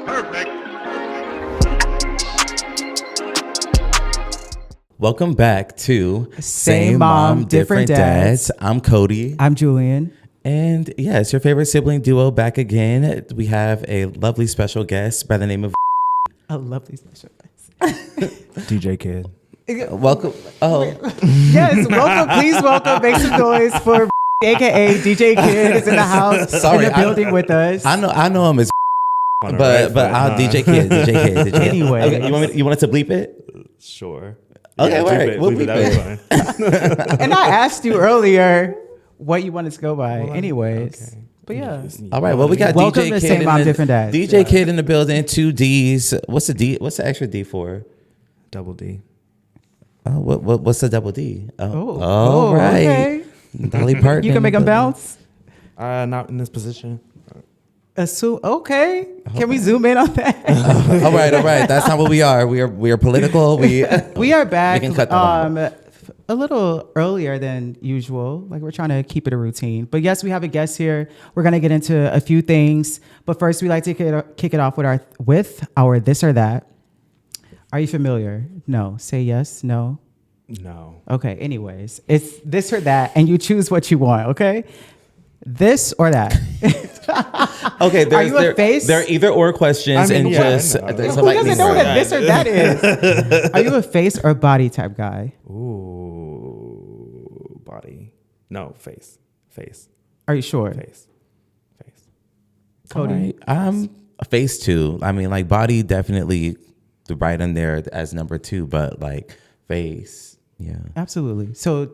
Perfect. Welcome back to Same Mom, Different Dads. I'm Coty. I'm Julian. And yeah, it's your favorite sibling duo back again. We have a lovely special guest by the name of A lovely special guest. DJ KIDD. Welcome. Oh, Yes, welcome. Please welcome. Make some noise for AKA DJ KIDD is in the house. Sorry, in the building with us. I know him as but I'll DJ KIDD. Anyway. Okay, you want us to bleep it? Sure. Okay, Yeah, all right. We'll bleep that was fine. And I asked you earlier what you wanted to go by. Anyways. Okay. But yeah. All right. Well, we got Welcome DJ to KIDD Same Mom, Different Dads. DJ KIDD in the building. 2 D's. What's the D? What's the extra D for? Double D. Oh, what's the double D? Oh, right. Okay. Dolly Parton. You can make them bounce. Not in this position. Okay. Can we zoom in on that? All right. That's not what we are. We are political. We are back We can cut that out. a little earlier than usual. Like, we're trying to keep it a routine. But yes, we have a guest here. We're going to get into a few things. But first, we like to kick it off with our this or that. Are you familiar? No. Say yes, no. No. Okay, anyways. It's this or that, and you choose what you want, okay? This or that. Okay, Are you a face? There are either or questions, I mean, and yeah, just I know. there's Who like doesn't these know what a words. this or that is? Are you a face or body type guy? Ooh. Body. No. Face. Are you sure? Face. All Coty? right, I'm a face too. I mean, like body definitely right in there as number 2, but like face, yeah. Absolutely. So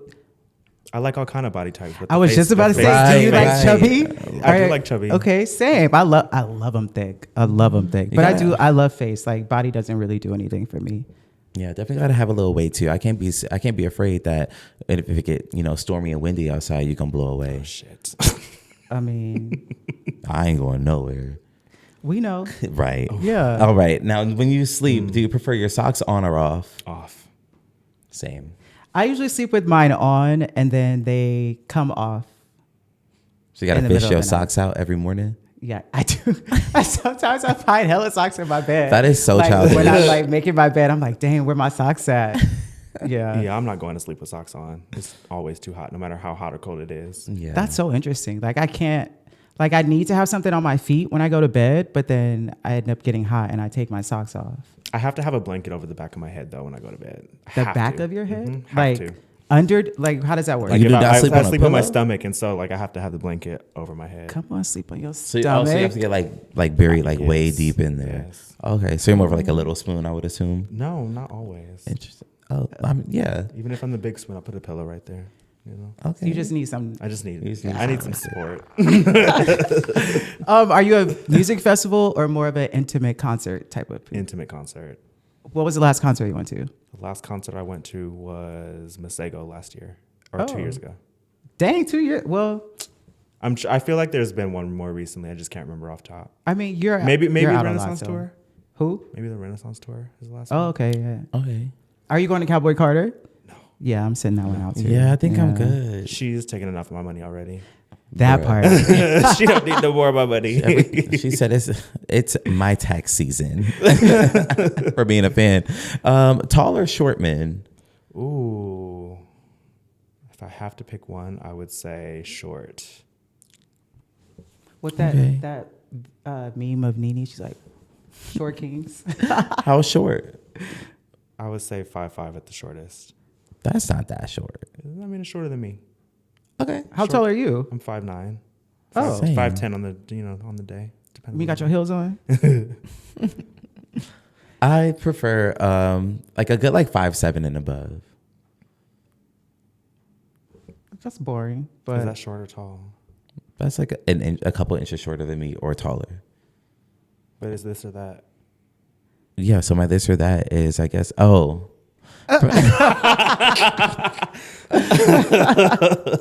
I like all kind of body types. But I was just about to say, do you like Right. chubby? I do like chubby. Okay, same. I love them thick. I love them thick. But Yeah. I love face. Like, body doesn't really do anything for me. Yeah, definitely gotta have a little weight too. I can't be afraid that if it get stormy and windy outside, you can blow away. Shit. I mean, I ain't going nowhere. we know. Right. Yeah. All right. Now, when you sleep, do you prefer your socks on or off? Off. Same. I usually sleep with mine on and then they come off. So you gotta In the fish middle your of the night. socks out every morning. Yeah, I do. Sometimes I find hella socks in my bed. That is so like, childish. When I'm like making my bed, I'm like, dang, where my socks at? Yeah. Yeah, I'm not going to sleep with socks on. It's always too hot, no matter how hot or cold it is. Yeah. That's so interesting. Like, I can't, like, I need to have something on my feet when I go to bed, but then I end up getting hot and I take my socks off. I have to have a blanket over the back of my head though when I go to bed. The Have back to. of your head? Mhm. Have Like, to. under, like, how does that work? Like, you do If not sleep I on a sleep on my pillow? stomach, and so like I have to have the blanket over my head. Come on, sleep on your So stomach. you have to get like buried like way Yes. deep in there. Yes. Okay, so you're more of like a little spoon, I would assume. No, not always. Interesting. Oh, I mean, yeah. Even if I'm the big spoon, I'll put a pillow right there. You know, Okay. So you just need some. I just need. You just need I need some support. Are you a music festival or more of an intimate concert type of? Intimate concert. What was the last concert you went to? The last concert I went to was Masego last year or 2 years ago. Dang, 2 years. Well, I feel like there's been one more recently. I just can't remember off top. I mean, you're Maybe you're out a lot, Renaissance so- tour. Who? Maybe the Renaissance tour is the last Oh, one. okay. Yeah. Okay. Are you going to Cowboy Carter? No. Yeah, I'm sitting that one out too. Yeah, I think I'm Yeah. good. She's taken enough of my money already. That Bruh. part. She don't need no more of my money. She said it's my tax season for being a fan. Tall or short men? Ooh. If I have to pick one, I would say short. With that Okay. that meme of Nene, she's like, short kings. How short? I would say 5'5" at the shortest. That's not that short. I mean, it's shorter than me. Okay. How tall are you? I'm 5'9". Oh. Same. 5'10" on the day. Depending You got your heels on? I prefer like a good like 5'7" and above. That's boring. Is But that short or tall? That's like a couple inches shorter than me or taller. But is this or that? Yeah, so my this or that is, I guess,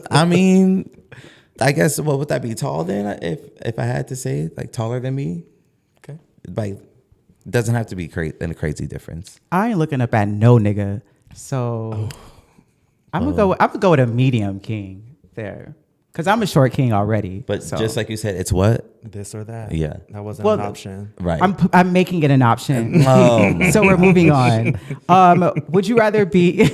I mean, I guess, what would that be? Tall then? If I had to say, like taller than me? Okay. Like, doesn't have to be a crazy difference. I ain't looking up at no nigga. So I'm gonna go with a medium king there. Because I'm a short king already. But so. just like you said, it's what? This or that. Yeah. That wasn't an option. Right. I'm making it an option. So we're moving on. Would you rather be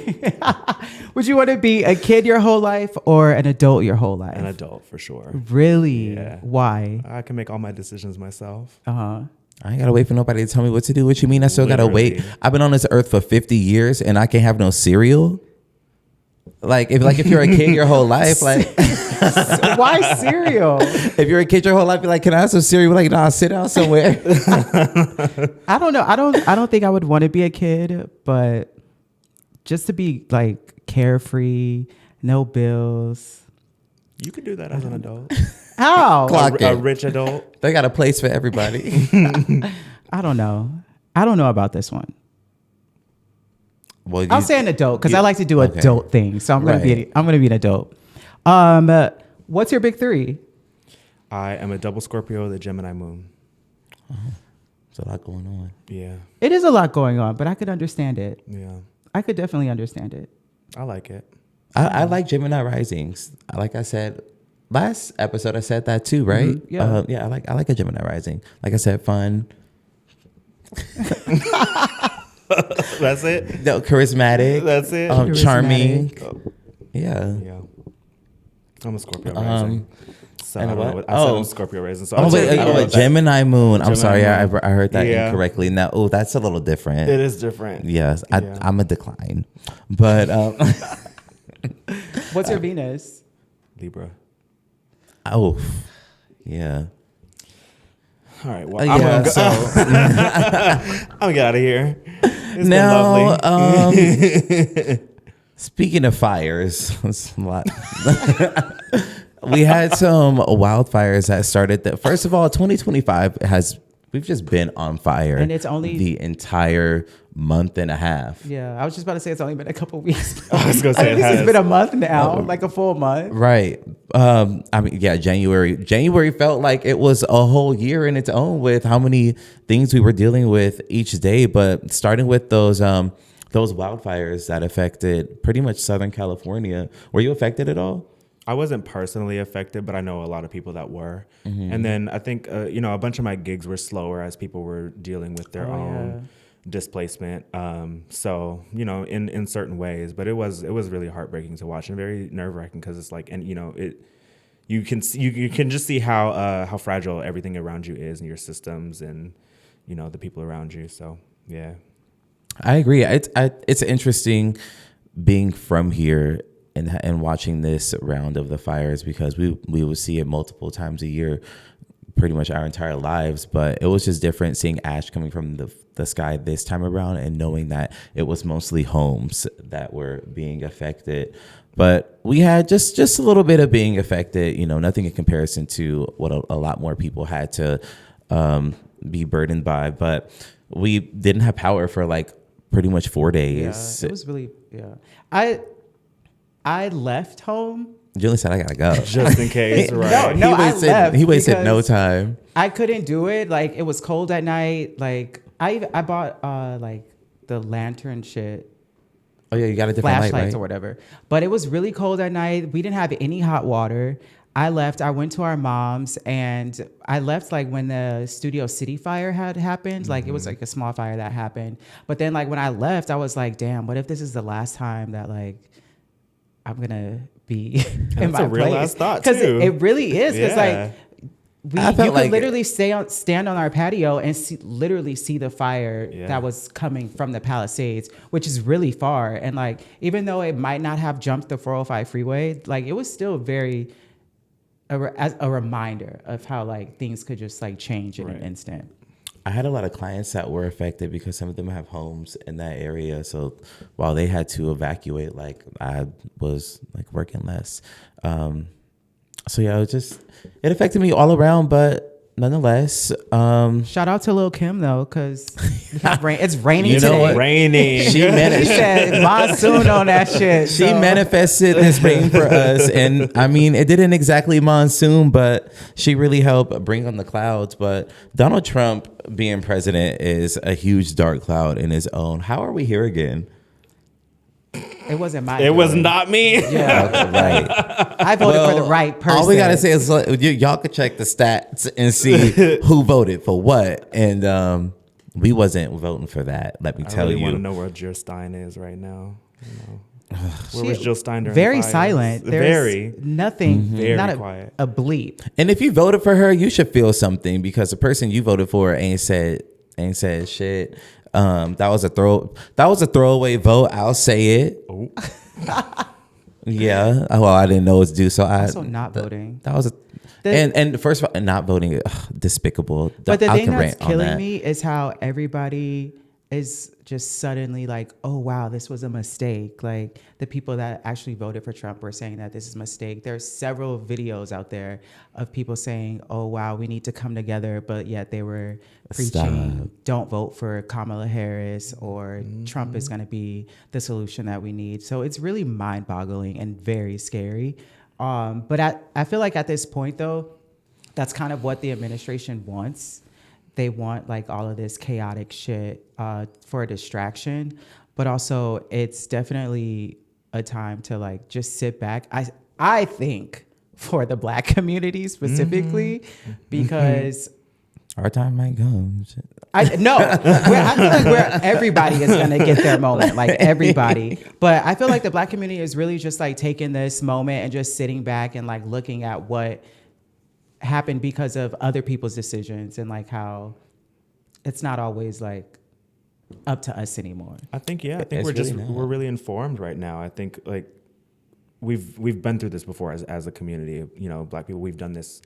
would you want to be a kid your whole life or an adult your whole life? An adult for sure. Really? Yeah. Why? I can make all my decisions myself. Uh-huh. I ain't gotta wait for nobody to tell me what to do. What you mean? I still gotta wait. I've been on this earth for 50 years and I can't have no cereal. Like if you're a kid your whole life, like why cereal? If you're a kid your whole life, you're like, can I have some cereal? Like, nah, sit down somewhere. I don't know. I don't think I would want to be a kid, but just to be like carefree, no bills. You could do that as an adult. How? A rich adult. They got a place for everybody. I don't know. I don't know about this one. Well, I'll say an adult because I like to do adult things. So I'm gonna be an adult. What's your big three? I am a double Scorpio with a Gemini moon. There's a lot going on. Yeah. It is a lot going on, but I could understand it. Yeah. I could definitely understand it. I like it. I like Gemini risings. Like I said last episode, I said that too, right? Mm-hmm. Yeah. I like a Gemini rising. Like I said, fun. That's it. No, charismatic. That's it. Charming. Charismatic. Yeah. Yeah. I'm a Scorpio rising. So and I don't know what? I said I'm Scorpio rising. So Gemini moon. I'm sorry, moon. I heard that incorrectly. Now, that's a little different. It is different. Yes, I'm a decline. But what's your Venus? Libra. Oh, yeah. All right. Well, I'm gonna get out of here. It's now, been lovely. Speaking of fires, it's a lot. We had some wildfires that started. First of all, 2025 we've just been on fire, and it's only the entire month and a half. Yeah, I was just about to say it's only been a couple weeks. I was gonna say it's been a month now, like a full month. Right. January felt like it was a whole year in its own with how many things we were dealing with each day. But starting with those wildfires that affected pretty much Southern California, were you affected at all? I wasn't personally affected, but I know a lot of people that were. Mm-hmm. And then I think, a bunch of my gigs were slower as people were dealing with their own displacement. So, in certain ways, but it was really heartbreaking to watch and very nerve wracking because it's like, and you can just see how fragile everything around you is and your systems and, the people around you. So, yeah. I agree. It's interesting being from here and watching this round of the fires because we will see it multiple times a year, pretty much our entire lives. But it was just different seeing ash coming from the sky this time around and knowing that it was mostly homes that were being affected. But we had just a little bit of being affected, nothing in comparison to what a lot more people had to be burdened by. But we didn't have power for like pretty much 4 days. Yeah, it was really, I left home. Julian said, I gotta go. Just in case, right? No, I left. He wasted no time. I couldn't do it. Like, it was cold at night. Like, I bought, like, the lantern shit. Oh, yeah, you got a different light, flashlights right? or whatever. But it was really cold at night. We didn't have any hot water. I left. I went to our mom's, and I left, like, when the Studio City fire had happened. Like, it was, like, a small fire that happened. But then, like, when I left, I was like, damn, what if this is the last time that, like, I'm gonna be in my a real place. last thought Because too. it really is. Because like you could like literally stand on our patio and literally see the fire that was coming from the Palisades, which is really far. And like even though it might not have jumped the 405 freeway, like it was still very as a reminder of how like things could just like change in an instant. I had a lot of clients that were affected because some of them have homes in that area. So while they had to evacuate, like I was like working less. So yeah, it affected me all around, but nonetheless, shout out to Lil Kim though, because it's raining you know today. What? Raining. She said monsoon on that shit. She manifested this rain for us, and I mean, it didn't exactly monsoon, but she really helped bring on the clouds. But Donald Trump being president is a huge dark cloud in his own. How are we here again? It wasn't my. It was not me. Yeah, Right. I voted for the right person. All we gotta say is y'all could check the stats and see who voted for what, and we wasn't voting for that. Let me tell I really you. want to know where Jill Stein is right now. Where was Jill Stein during very the fires? silent. There's Very nothing. Very not quiet. A bleep. And if you voted for her, you should feel something because the person you voted for ain't said shit. That was a throwaway vote. I'll say it. Oh. Yeah. Well, I didn't know it's due, so I Also not voting. That was and first of all, not voting, despicable. But the I thing can that's rant on killing that. me is how everybody is just suddenly like, oh, wow, this was a mistake. Like the people that actually voted for Trump were saying that this is a mistake. There's several videos out there of people saying, oh, wow, we need to come together. But yet they were preaching, don't vote for Kamala Harris or Trump is going to be the solution that we need. So it's really mind boggling and very scary. But I feel like at this point, though, that's kind of what the administration wants. They want like all of this chaotic shit for a distraction, but also it's definitely a time to like just sit back. I think for the Black community specifically, because our time might come. I feel like where everybody is gonna get their moment, like everybody. But I feel like the Black community is really just like taking this moment and just sitting back and like looking at what happened because of other people's decisions and like how it's not always like up to us anymore. I think It's we're really informed right now. I think like we've been through this before as a community. You know, Black people, we've done this.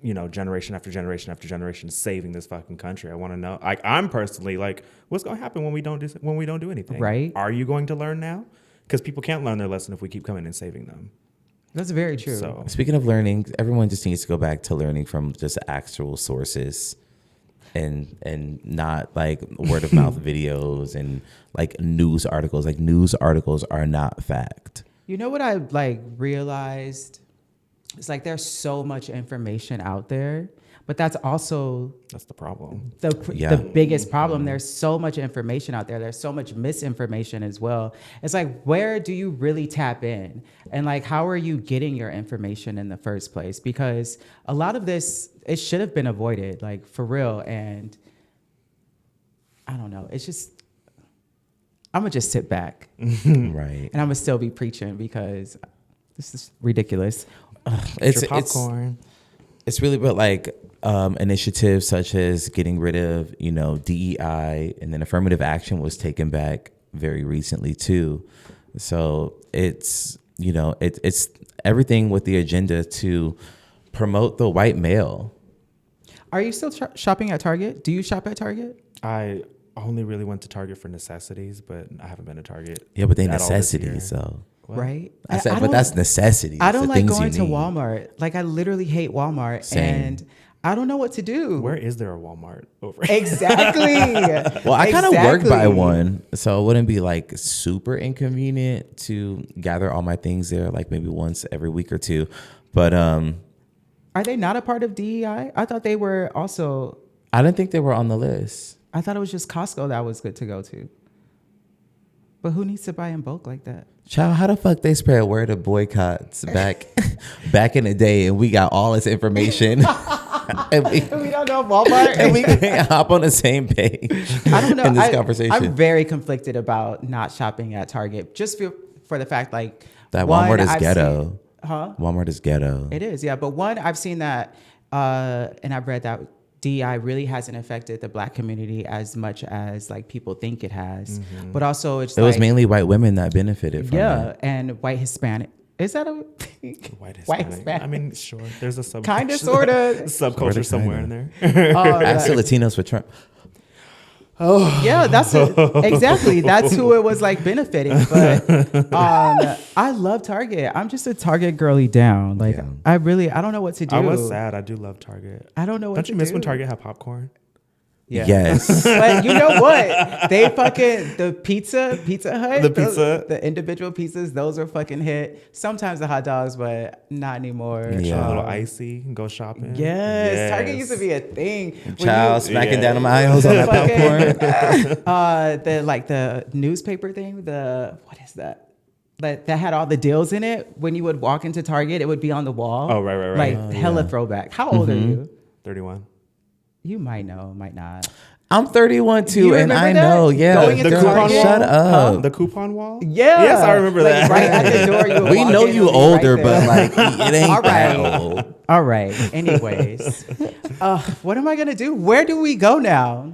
You know, generation after generation after generation, saving this fucking country. I want to know. Like, I'm personally like, what's going to happen when we don't do anything? Right? Are you going to learn now? Because people can't learn their lesson if we keep coming and saving them. That's very true. So, Speaking of learning, everyone just needs to go back to learning from just actual sources and not like word of mouth videos and like news articles. Like news articles are not fact. You know what I like realized? It's like there's so much information out there, but that's the problem. The biggest problem. There's so much information out there. There's so much misinformation as well. It's like, where do you really tap in? And like, how are you getting your information in the first place? Because a lot of this, it should have been avoided, like for real. And I don't know. It's just, I'm gonna just sit back. Right. And I'm gonna still be preaching because this is ridiculous. It's popcorn. It's really about like initiatives such as getting rid of, DEI, and then affirmative action was taken back very recently too. So it's, it's everything with the agenda to promote the white male. Are you still shopping at Target? Do you shop at Target? I only really went to Target for necessities, but I haven't been to Target. Yeah, but they at all this year. necessities, so. Right. I said, but that's necessities. I don't the like things going you to need. Walmart. Like I literally hate Walmart. Same. And I don't know what to do. Where is there a Walmart over here? Exactly. Well, I kind of work by one, so it wouldn't be like super inconvenient to gather all my things there, like maybe once every week or two. But are they not a part of DEI? I thought they were also. I didn't think they were on the list. I thought it was just Costco that was good to go to. But who needs to buy in bulk like that? Child, how the fuck they spread word of boycotts back in the day, and we got all this information, and we don't know Walmart, and we can't hop on the same page. I don't know. In this conversation, I'm very conflicted about not shopping at Target, just for the fact like that Walmart is ghetto. Seen, huh? Walmart is ghetto. It is, yeah. But one, I've seen that, and I've read that DEI really hasn't affected the Black community as much as like people think it has. Mm-hmm. But also, it was mainly white women that benefited from it. Yeah, and white Hispanic. Is that a thing? White Hispanic. I mean, sure. There's a kind of, sort of subculture somewhere in there. Ask the Latinos for Trump. Oh yeah, that's exactly. That's who it was like benefiting. But I love Target. I'm just a Target girly down. Like I don't know what to do. I was sad. I do love Target. I don't know what to do. Don't you miss when Target had popcorn? Yeah. Yes. But you know what? They fucking the Pizza Hut, the individual pizzas, those are fucking hit. Sometimes the hot dogs, but not anymore. Yeah. A little icy, go shopping. Yes. Target used to be a thing. Child smacking down the aisles on that popcorn. The newspaper thing, what is that? that had all the deals in it. When you would walk into Target, it would be on the wall. Oh, right. Like hella throwback. How old are you? 31. You might know, might not. I'm 31 too, You and remember I that? know, yeah. Going into Girl, Target? shut up. The coupon wall? Yeah. Yes, I remember Like, that. right at the door, you would We walk know in, you it'll be older, right but there. like it ain't All that right. old. All right. Anyways, what am I gonna do? Where do we go now?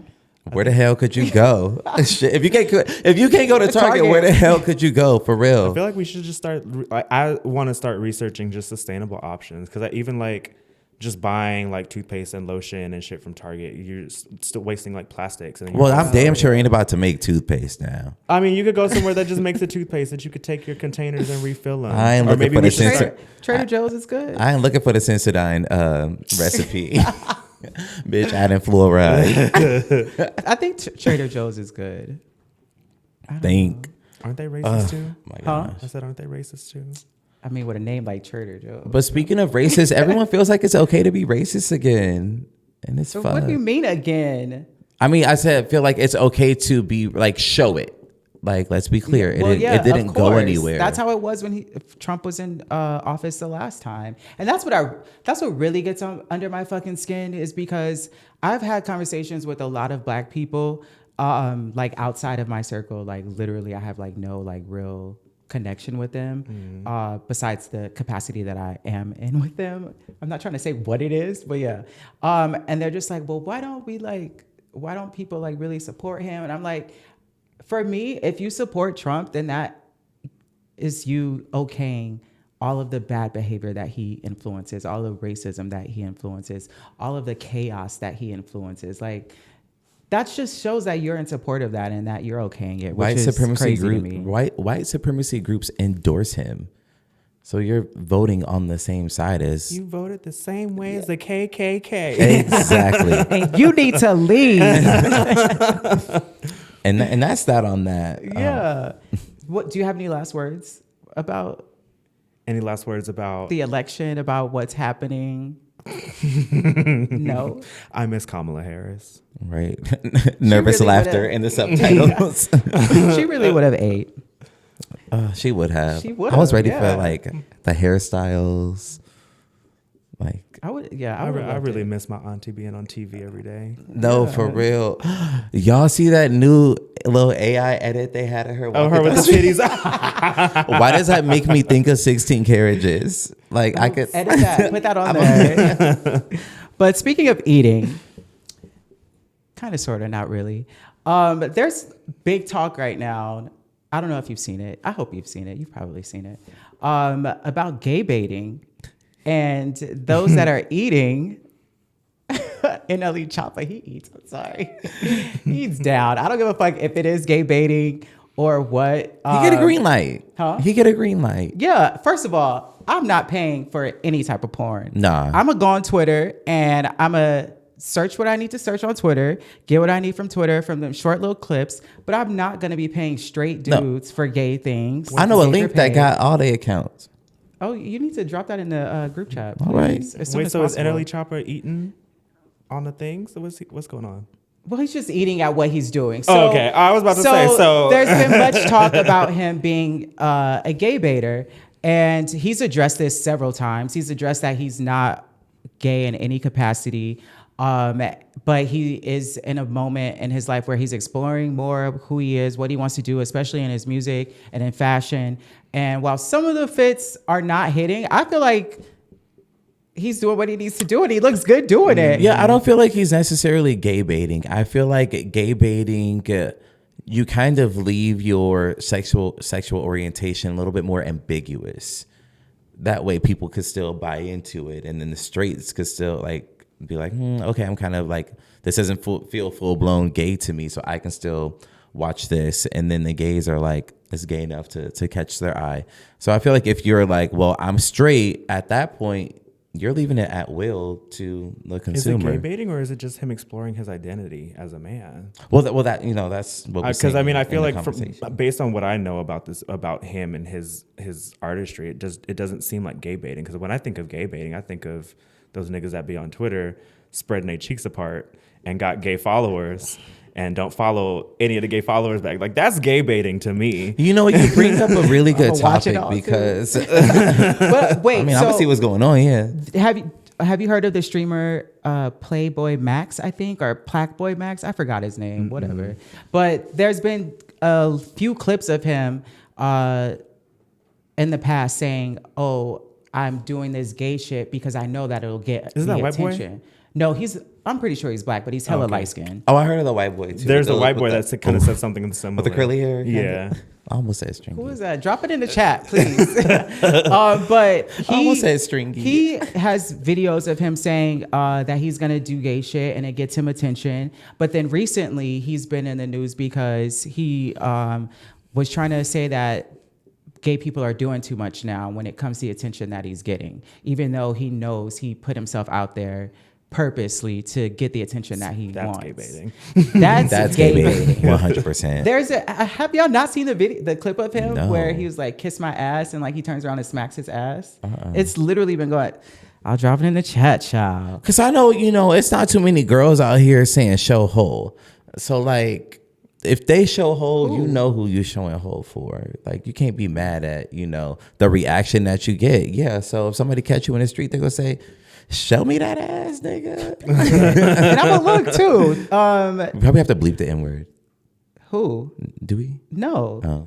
Where the hell could you go? Shit, if you can't go to Target, Target. where the hell could you go for real? I feel like we should just start. I want to start researching just sustainable options because I even like just buying like toothpaste and lotion and shit from Target. You're still wasting like plastics. And then Well, I'm damn sure ain't about to make toothpaste now. I mean, you could go somewhere that just makes a toothpaste that you could take your containers and refill them. I ain't Or looking maybe for we the should sensor. Trader Joe's is good. I ain't looking for the Sensodyne recipe. Bitch, adding fluoride. I think Trader Joe's is good. Think. Aren't they racist too? My Huh? gosh. I said, aren't they racist too? I mean, with a name like Trader Joe's. But speaking of racist, everyone feels like it's okay to be racist again. And it's So fun. what do you mean again? I mean, I said feel like it's okay to be like show it. Like, let's be clear. Well, it didn't of go course. anywhere. That's how it was when Trump was in office the last time, and that's what really gets under my fucking skin is because I've had conversations with a lot of Black people, like outside of my circle. Like literally, I have like no like real connection with them, besides the capacity that I am in with them. I'm not trying to say what it is, but yeah. And they're just like, well, why don't people like really support him? And I'm like, for me, if you support Trump, then that is you okaying all of the bad behavior that he influences, all the racism that he influences, all of the chaos that he influences. Like, that just shows that you're in support of that and that you're okaying it, which is crazy to me. White supremacy groups endorse him. So you're voting on the same side as You voted the same way as the KKK. exactly. And you need to leave. And that's that on that. Yeah. What do you have any last words about Any last words about the election, about what's happening? No. I miss Kamala Harris. Right. Nervous really laughter would've- in the subtitles. She really would have ate. She would have. She would I was have, ready yeah. for like the hairstyles. Like I would, yeah. I would really miss my auntie being on TV every day. no, for real. Y'all see that new little AI edit they had of her? Oh, her walking with down the the titties. Why does that make me think of 16 carriages? Like I could edit that. Put that on there. But speaking of eating, kind of, sort of, not really. But there's big talk right now. I don't know if you've seen it. I hope you've seen it. You've probably seen it. About gay baiting and those that are eating. NLE Choppa, he eats. I'm sorry. He eats down. I don't give a fuck if it is gay baiting or what. he get a green light. Huh? He get a green light. Yeah, first of all, I'm not paying for any type of porn. Nah. I'm going to go on Twitter and I'm going to search what I need to search on Twitter, get what I need from Twitter from them short little clips, but I'm not going to be paying straight dudes for gay things. I know a Save your link that pay. got all the accounts. Oh, you need to drop that in the group chat. All right. please, as soon Wait, as so is possible. NLE Chopper eating on the thing? So what's going on? Well, he's just eating at what he's doing. So, Oh, okay. I was about to say, so- there's been much talk about him being a gay baiter, and he's addressed this several times. He's addressed that he's not gay in any capacity, but he is in a moment in his life where he's exploring more of who he is, what he wants to do, especially in his music and in fashion. And while some of the fits are not hitting, I feel like he's doing what he needs to do, and he looks good doing it. Yeah, I don't feel like he's necessarily gay baiting. I feel like gay baiting, you kind of leave your sexual orientation a little bit more ambiguous. That way people could still buy into it, and then the straights could still like be like, okay, I'm kind of like, this doesn't feel full blown gay to me, so I can still watch this. And then the gays are like, it's gay enough to catch their eye. So I feel like if you're like, well, I'm straight, at that point, you're leaving it at will to the consumer. Is it gay baiting or is it just him exploring his identity as a man? Well, that's what we're Because I mean, I saying feel in the like conversation. based on what I know about him and his artistry, it doesn't seem like gay baiting. Because when I think of gay baiting, I think of those niggas that be on Twitter spreading their cheeks apart and got gay followers and don't follow any of the gay followers back. Like, that's gay baiting to me. You know, you bring up a really good watch it topic all, because But wait, I mean, so I'm gonna see what's going on. Yeah. have you heard of the streamer Playboy Max, I think, or Plackboy Max? I forgot his name, whatever. But there's been a few clips of him in the past saying, "Oh, I'm doing this gay shit because I know that it'll get Isn't that white boy? attention." No, I'm pretty sure he's black, but he's hella light skinned. Oh, I heard of the white boy too. There's a white boy that kind of said something similar. with the curly hair. Yeah. I almost said stringy. Who is that? Drop it in the chat, please. But I almost said stringy. He has videos of him saying that he's gonna do gay shit and it gets him attention. But then recently, he's been in the news because he was trying to say that gay people are doing too much now when it comes to the attention that he's getting, even though he knows he put himself out there purposely to get the attention that he wants. That's gay baiting. That's gay baiting. 100%. Have y'all not seen the clip of him where he was like, "Kiss my ass," and like he turns around and smacks his ass? It's literally been going. I'll drop it in the chat, child. Because I know, it's not too many girls out here saying show hole. So like, if they show hole, you know who you're showing hole for. Like, you can't be mad at, the reaction that you get. Yeah. So if somebody catch you in the street, they're gonna say, "Show me that ass, nigga." And I'm gonna look too. We probably have to bleep the N-word. Who? Do we? No. Oh.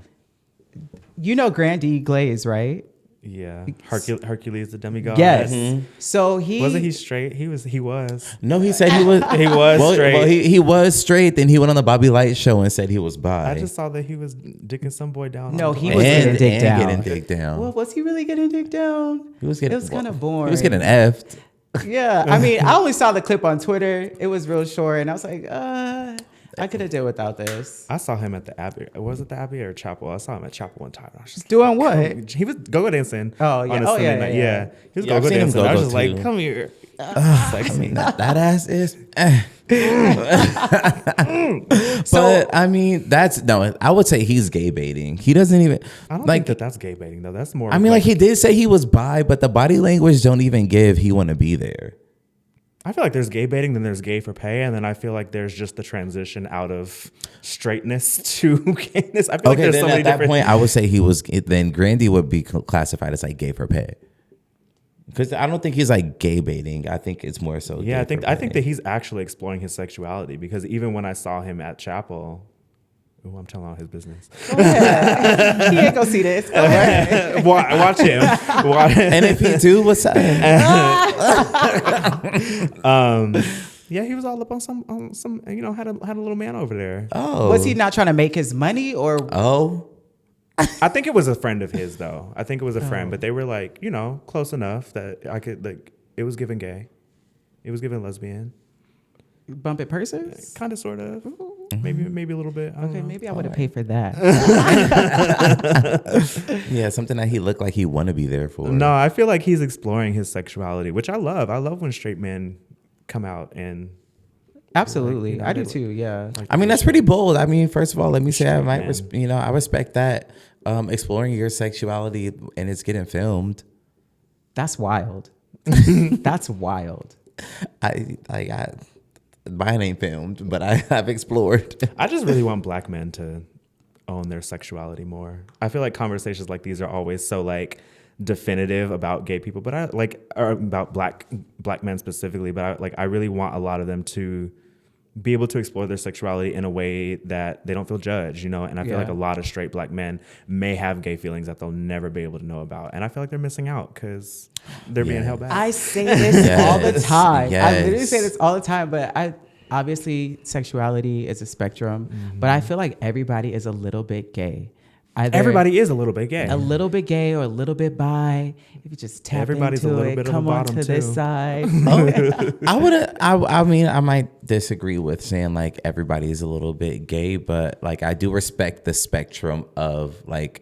You know Grandy Glaze, right? Yeah. Hercules the demigod. Yes. Mm-hmm. So wasn't he straight? He was. No, he said he was. He was straight. Well, he was straight. Then he went on the Bobby Light show and said he was bi. I just saw that he was dicking some boy down. No, he was getting dicked down. Well, was he really getting dicked down? He was getting. It was kind of boring. He was getting effed. Yeah, I mean, I only saw the clip on Twitter. It was real short, and I was like, I could have did without this. I saw him at the Abbey. Was it the Abbey or Chapel? I saw him at Chapel one time. I was just doing what? He was go-go dancing. Oh yeah. On a Sunday night. Yeah. He was Yeah, I've go-go seen him dancing. I was just go-go like, too. come here. I mean, that ass is. But I mean, I would say he's gay baiting. He doesn't even. I don't like think that's gay baiting though. That's more. I mean, like he did say he was bi, but the body language don't even give he want to be there. I feel like there's gay baiting, then there's gay for pay, and then I feel like there's just the transition out of straightness to gayness. I feel like there's then so many at that different. point, I would say then Grandy would be classified as like gay for pay. Because I don't think he's like gay baiting. I think it's more so. Yeah, gay I think that he's actually exploring his sexuality because even when I saw him at Chapel, I'm telling all his business. Go ahead. He ain't gonna see this. Go ahead. Watch him. And if he do, what's up? Yeah, he was all up on some had a little man over there. Oh, Was he not trying to make his money or? Oh, I think it was a friend of his though. I think it was a friend, but they were like, close enough that I could like. It was given gay. It was given lesbian. Bump it purses? Kind of, sort of. Maybe a little bit. I don't know. Maybe I would have paid for that. yeah, something that he looked like he want to be there for. No, I feel like he's exploring his sexuality, which I love. I love when straight men come out and. Absolutely, I do too. Yeah. I mean, that's pretty bold. I mean, first of all, let me say I respect that exploring your sexuality and it's getting filmed. That's wild. That's wild. Mine ain't filmed, but I've explored. I just really want black men to own their sexuality more. I feel like conversations like these are always so like definitive about gay people, but or about black men specifically. But I really want a lot of them to be able to explore their sexuality in a way that they don't feel judged, And I feel like a lot of straight black men may have gay feelings that they'll never be able to know about, and I feel like they're missing out because they're being held back. I say this all the time. Yes. I literally say this all the time, but obviously sexuality is a spectrum, but I feel like everybody is a little bit gay. Everybody is a little bit gay. A little bit gay or a little bit bi. If you just tap Everybody's into a little it, bit of come a on bottom to too. this side. I might disagree with saying like everybody is a little bit gay, but like I do respect the spectrum of like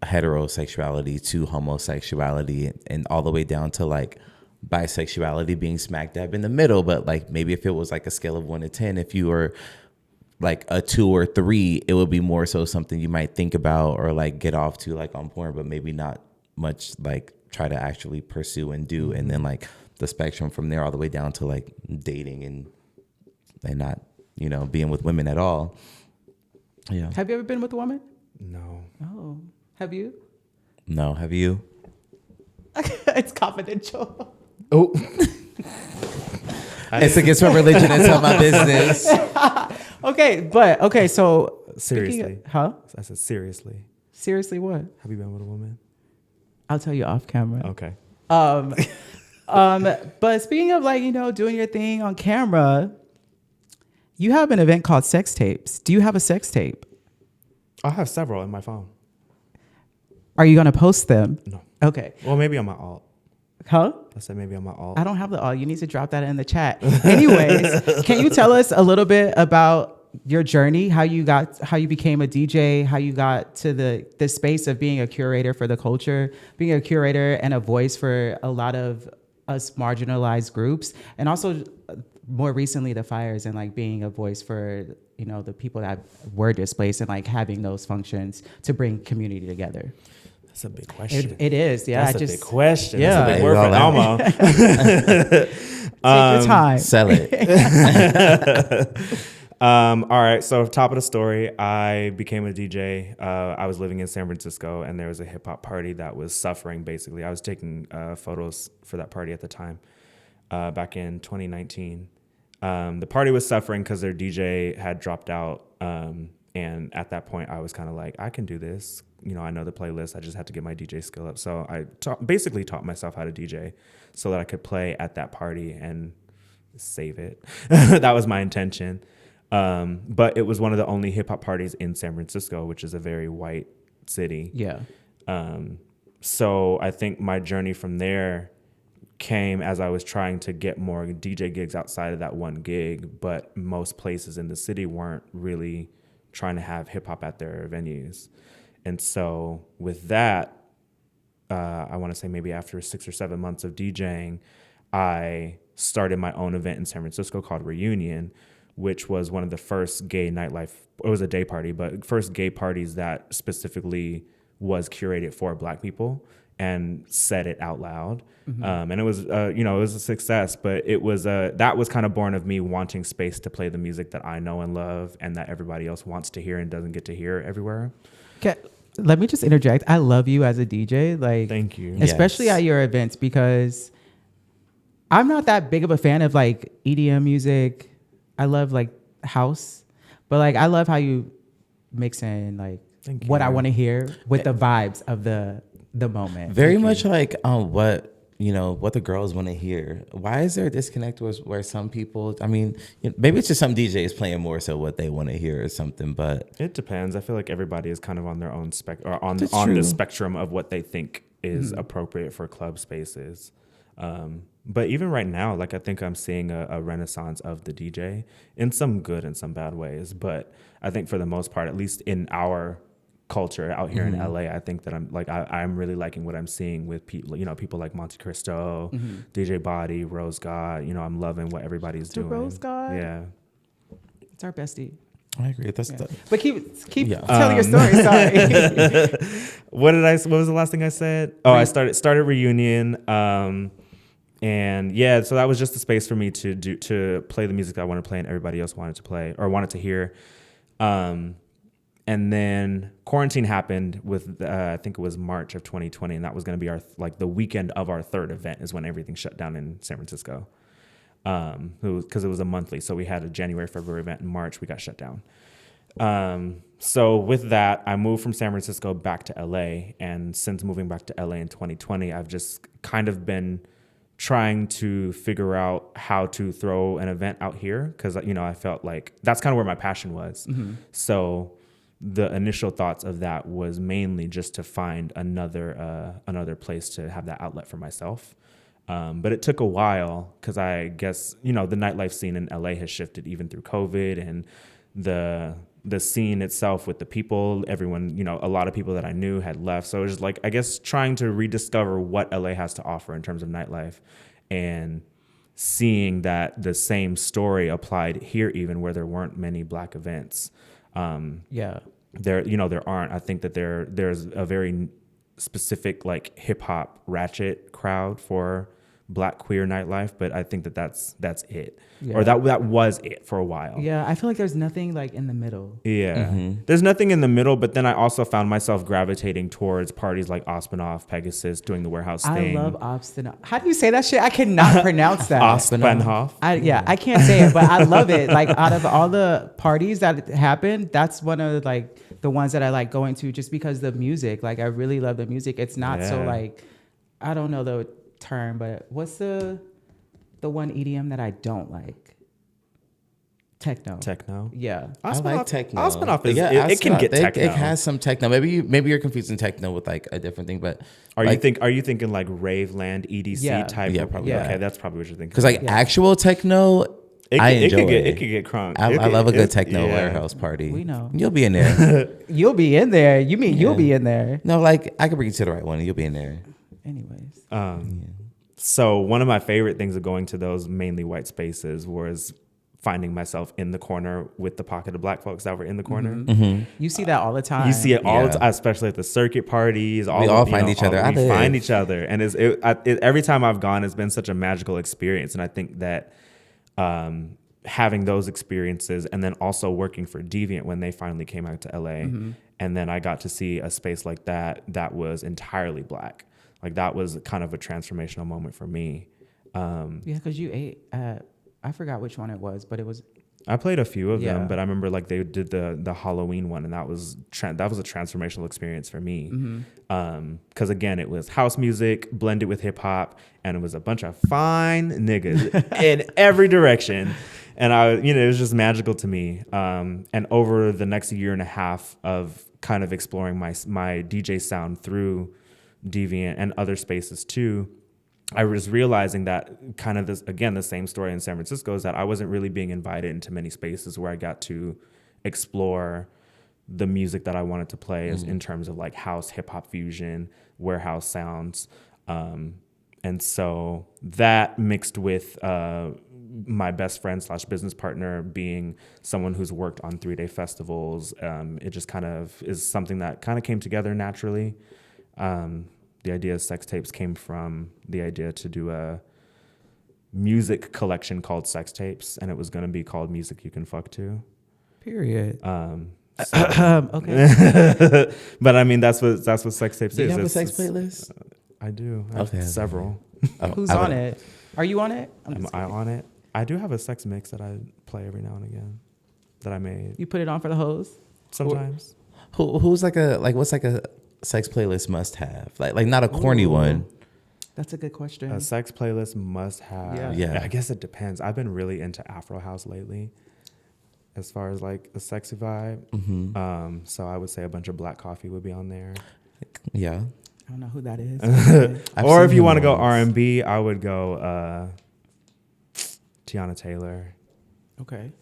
heterosexuality to homosexuality and all the way down to like bisexuality being smack dab in the middle. But like maybe if it was like a scale of 1 to 10, if you were like a 2 or 3, it would be more so something you might think about or like get off to like on porn, but maybe not much like try to actually pursue and do. And then like the spectrum from there all the way down to like dating and not being with women at all. Yeah. Have you ever been with a woman? No. Oh, have you? No, have you? It's confidential. Oh. It's against my religion and tell my business. Okay, so Seriously. huh? I said seriously. Seriously, what? Have you been with a woman? I'll tell you off camera. Okay. But speaking of doing your thing on camera, you have an event called Sex Tapes. Do you have a sex tape? I have several in my phone. Are you gonna post them? No. Okay. Well, maybe on my alt. Huh? I said maybe on my alt. I don't have the all. You need to drop that in the chat. Anyways, can you tell us a little bit about your journey, how you became a DJ, how you got to the space of being a curator for the culture, being a curator and a voice for a lot of us marginalized groups, and also more recently the fires and being a voice for the people that were displaced and having those functions to bring community together. That's a big question. It is, yeah. That's a big question. Yeah. That's a big word for Elmo. Take your time. Sell it. All right. So top of the story, I became a DJ. I was living in San Francisco, and there was a hip hop party that was suffering. Basically, I was taking photos for that party at the time, back in 2019. The party was suffering because their DJ had dropped out, and at that point, I was kind of like, I can do this. I know the playlist. I just had to get my DJ skill up. So I basically taught myself how to DJ so that I could play at that party and save it. That was my intention. But it was one of the only hip hop parties in San Francisco, which is a very white city. Yeah. So I think my journey from there came as I was trying to get more DJ gigs outside of that one gig, but most places in the city weren't really trying to have hip hop at their venues. And so with that, I want to say maybe after 6 or 7 months of DJing, I started my own event in San Francisco called Reunion, which was one of the first gay nightlife. It was a day party, but first gay parties that specifically was curated for Black people and said it out loud. Mm-hmm. And it was, it was a success, but it was, that was kind of born of me wanting space to play the music that I know and love and that everybody else wants to hear and doesn't get to hear everywhere. Okay. Let me just interject. I love you as a DJ. Thank you. Especially at your events, because I'm not that big of a fan of EDM music. I love house, but I love how you mix in what I want to hear with the vibes of the moment. Very much what the girls want to hear. Why is there a disconnect where some people, maybe it's just some DJs playing more so what they want to hear or something, but it depends. I feel like everybody is kind of on their own on the spectrum of what they think is appropriate for club spaces. But even right now, I think I'm seeing a renaissance of the DJ in some good and some bad ways. But I think for the most part, at least in our culture out here in LA, I think that I'm really liking what I'm seeing with people like Monte Cristo, DJ Body, Rose God. I'm loving what everybody's doing. Rose God, yeah, it's our bestie. I agree. But keep telling your story. Sorry. What was the last thing I said? Oh, I started Reunion. And yeah, so that was just the space for me to play the music that I wanted to play and everybody else wanted to play or wanted to hear. And then quarantine happened with, I think it was March of 2020. And that was going to be the weekend of our third event is when everything shut down in San Francisco. Because it was a monthly. So we had a January, February event. In March, we got shut down. So with that, I moved from San Francisco back to LA. And since moving back to LA in 2020, I've just kind of been trying to figure out how to throw an event out here. Cause I felt like that's kind of where my passion was. Mm-hmm. So the initial thoughts of that was mainly just to find another place to have that outlet for myself. But it took a while because I guess, the nightlife scene in LA has shifted even through COVID and the scene itself with the people, everyone, a lot of people that I knew had left. So it was I guess trying to rediscover what LA has to offer in terms of nightlife and seeing that the same story applied here, even where there weren't many Black events. There aren't. I think that there's a very specific hip hop ratchet crowd for Black queer nightlife, but I think that's it, or that was it for a while. Yeah, I feel like there's nothing like in the middle. Yeah, there's nothing in the middle. But then I also found myself gravitating towards parties like Ospinoff, Pegasus, doing the warehouse thing. I love Ospinoff. How do you say that shit? I cannot pronounce that. Ospinoff. I can't say it, but I love it. Like out of all the parties that happen, that's one of like the ones that I like going to just because the music. Like I really love the music. It's not so like, I don't know the term, but what's the one EDM that I don't like? Techno. Yeah. I like techno. Ospinoff is, it can get techno. It has some techno. Maybe you're confusing techno with like a different thing, but are you thinking like rave land EDC type? Yeah, probably. Yeah. Okay, that's probably what you're thinking. Because like actual techno, I enjoy it. It could get crunk. I love a good techno warehouse party. We know. You'll be in there. You'll be in there. You mean you'll be in there? No, like I could bring you to the right one and you'll be in there. Anyways. So one of my favorite things of going to those mainly white spaces was finding myself in the corner with the pocket of Black folks that were in the corner. You see that all the time. You see it all the time, especially at the circuit parties. We all find each other. We find each other. And every time I've gone, it's been such a magical experience. And I think that having those experiences and then also working for Deviant when they finally came out to LA, and then I got to see a space like that was entirely Black. Like that was kind of a transformational moment for me. Yeah, because you ate at, I forgot which one it was, but it was. I played a few of them, but I remember like they did the Halloween one, and that was a transformational experience for me. Because again, it was house music blended with hip hop, and it was a bunch of fine niggas in every direction, and it was just magical to me. And over the next year and a half of kind of exploring my DJ sound through Deviant and other spaces too, I was realizing that kind of this, again, the same story in San Francisco is that I wasn't really being invited into many spaces where I got to explore the music that I wanted to play as in terms of like house, hip hop fusion, warehouse sounds. And so that mixed with my best friend / business partner being someone who's worked on 3-day festivals, it just kind of is something that kind of came together naturally. The idea of Sex Tapes came from the idea to do a music collection called Sex Tapes, and it was going to be called Music You Can Fuck To. Period. Okay. But I mean, that's what Sex Tapes is. Do you have a sex playlist? I do. I have several. Who's on it? Are you on it? Am I on it? I do have a sex mix that I play every now and again that I made. You put it on for the hoes? Sometimes. Who's what's like a sex playlist must have? Like not a corny one. That's a good question. A sex playlist must have. Yeah. I guess it depends. I've been really into Afro house lately as far as like a sexy vibe. So I would say a bunch of Black Coffee would be on there. Yeah. I don't know who that is. Or if you want to go R&B, I would go Tiana Taylor. Okay.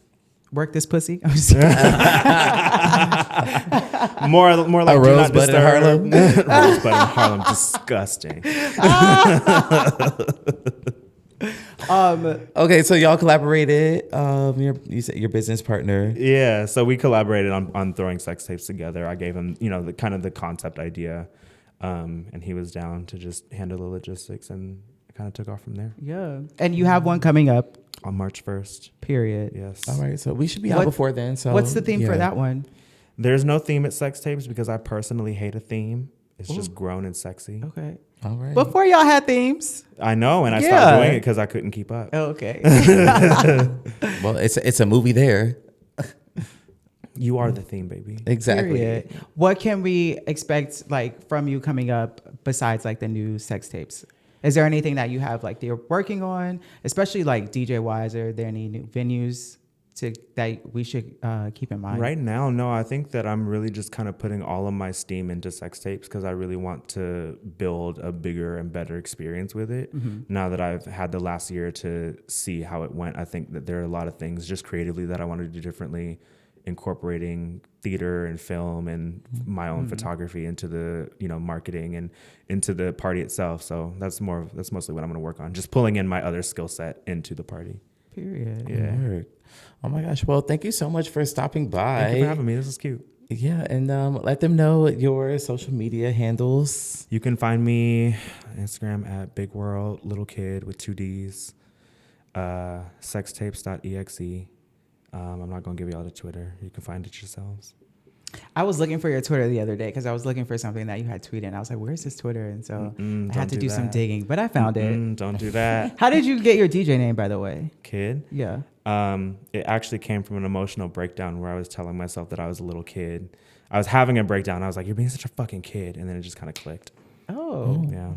Work This Pussy. I'm just more like a Rosebud in Harlem. Rosebud in Harlem, disgusting. Okay, so y'all collaborated. You said your business partner. Yeah, so we collaborated on throwing Sex Tapes together. I gave him, the kind of the concept idea, and he was down to just handle the logistics, and it kind of took off from there. Yeah, and you have one coming up on March 1st. Period. Yes. All right, so we should be out before then. So what's the theme for that one? There's no theme at Sex Tapes because I personally hate a theme. It's just grown and sexy. Okay. All right. Before y'all had themes. I know, and I stopped doing it because I couldn't keep up. Oh, okay. Well, it's a movie there. You are the theme, baby. Exactly. Period. What can we expect from you coming up besides the new Sex Tapes? Is there anything that you have that you're working on, especially DJ wise? Are there any new venues that we should keep in mind? Right now, no. I think that I'm really just kind of putting all of my steam into Sex Tapes because I really want to build a bigger and better experience with it. Now that I've had the last year to see how it went, I think that there are a lot of things just creatively that I want to do differently, incorporating theater and film and my own photography into the marketing and into the party itself. So that's mostly what I'm going to work on, just pulling in my other skill set into the party. Period. Yeah. Oh my gosh. Well, thank you so much for stopping by. Thank you for having me. This is cute. Yeah, and let them know your social media handles. You can find me on Instagram at Big World Little Kid with 2 D's. Sextapes.exe. I'm not gonna give you all the Twitter. You can find it yourselves. I was looking for your Twitter the other day because I was looking for something that you had tweeted. And I was like, where's his Twitter? And so I had to do some digging, but I found it. Don't do that. How did you get your DJ name, by the way? Kid? Yeah. It actually came from an emotional breakdown where I was telling myself that I was a little kid. I was having a breakdown. I was like, you're being such a fucking kid. And then it just kind of clicked. Oh. Yeah.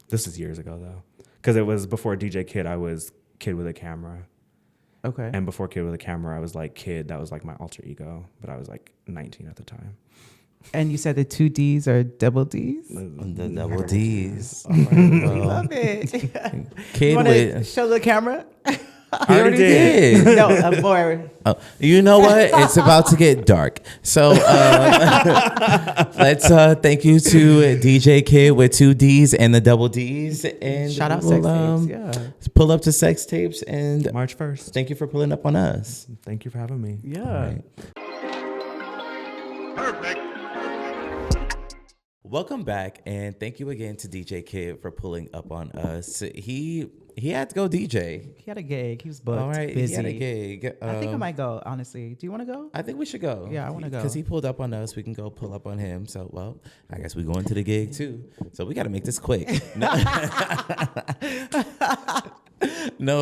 This is years ago, though. Because it was before DJ Kid, I was Kid with a Camera. Okay. And before Kid with a Camera, I was like Kid. That was like my alter ego. But I was like 19 at the time. And you said the 2 D's are double D's? The double D's. All right. Love it. Kid You want with... to show the camera? He already did. No, more. Oh, you know what? It's about to get dark. So let's thank you to DJ Kid with 2 D's and the double D's. And Shout out Sex Tapes. Yeah. Pull up to Sex Tapes and March 1st. thank you for pulling up on us. Thank you for having me. Yeah. Perfect. Welcome back, and thank you again to DJ Kid for pulling up on us. He had to go DJ. He had a gig. He was booked. All right, busy. he had a gig. I think I might go, honestly. Do you want to go? I think we should go. Yeah, I want to go. Because he pulled up on us. We can go pull up on him. So, well, I guess we're going to the gig too. So we got to make this quick. No,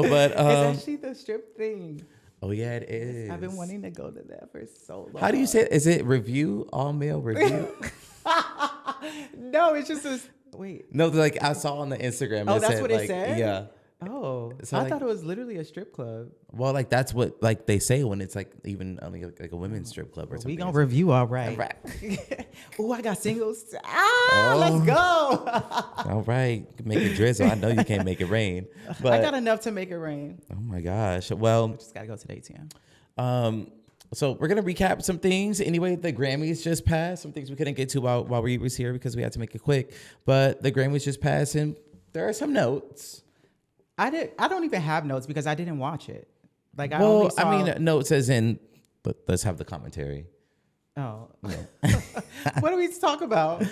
but... it's actually the strip thing. Oh, yeah, it is. I've been wanting to go to that for so long. How do you say it? Is it review? All male review? No, it's just a... Wait. No, like I saw on the Instagram. Oh, it that's said, what it like, said? Yeah. Oh, So, I like- thought it was literally a strip club. Well, like that's what like they say when it's like even only like a women's strip club or something. We gonna review all right. Oh, I got singles. Let's go. All right, make it drizzle. I know you can't make it rain, but I got enough to make it rain. oh my gosh. Well, Just gotta go to the ATM. so we're gonna recap some things. Anyway, the Grammys just passed. Some things we couldn't get to while we was here because we had to make it quick. But the Grammys just passed, and there are some notes. I don't even have notes because I didn't watch it. Like I only saw... I mean, notes as in, but let's have the commentary. Oh, what do we talk about?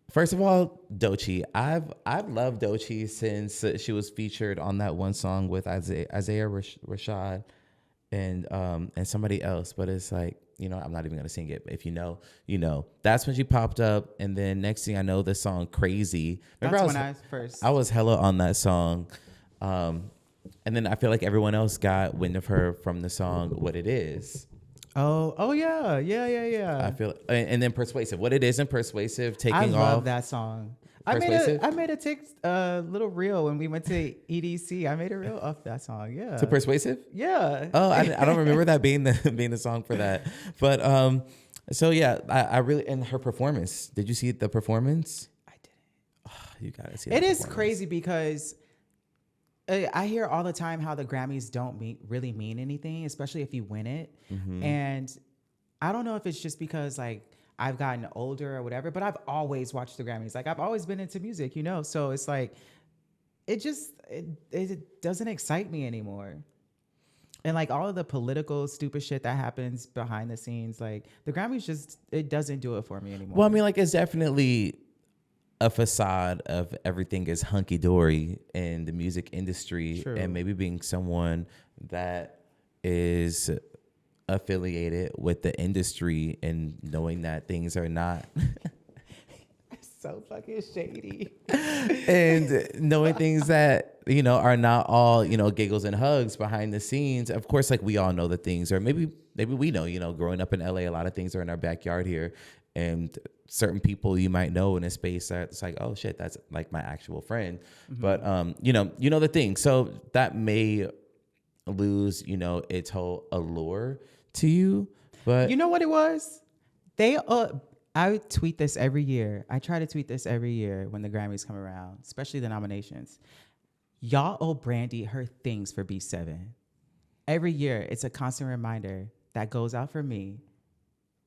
First of all, Doechii. I've loved Doechii since she was featured on that one song with Isaiah Rashad and somebody else. But it's like, you know, I'm not even gonna sing it. But if you know, you know. That's when she popped up, and then next thing I know, the song "Crazy." Remember, I was hella on that song. And then I feel like everyone else got wind of her from the song "What It Is." Oh yeah. I feel, and then "Persuasive." "What It Is" and "Persuasive" taking off. I love that song. I made a little reel when we went to EDC. I made a reel off that song. Yeah. To "Persuasive"? Yeah. Oh, I don't remember that being the song for that. But so yeah, I really, and her performance. Did you see the performance? I didn't. Oh, you gotta see. It is crazy because I hear all the time how the Grammys don't really mean anything, especially if you win it. Mm-hmm. And I don't know if it's just because like I've gotten older or whatever, but I've always watched the Grammys. Like I've always been into music, you know? So it's like, it doesn't excite me anymore. And like all of the political stupid shit that happens behind the scenes, like the Grammys it doesn't do it for me anymore. Well, I mean, like it's definitely a facade of everything is hunky-dory in the music industry. True. And maybe being someone that is affiliated with the industry and knowing that things are not so fucking shady and knowing things that, you know, are not all, you know, giggles and hugs behind the scenes. Of course, like we all know that things are maybe we know, you know, growing up in LA, a lot of things are in our backyard here, and certain people you might know in a space that's like, oh shit, that's like my actual friend. Mm-hmm. But you know the thing. So that may lose, you know, its whole allure to you. But you know what it was? I tweet this every year. I try to tweet this every year when the Grammys come around, especially the nominations. Y'all owe Brandy her things for B7. Every year, it's a constant reminder that goes out for me.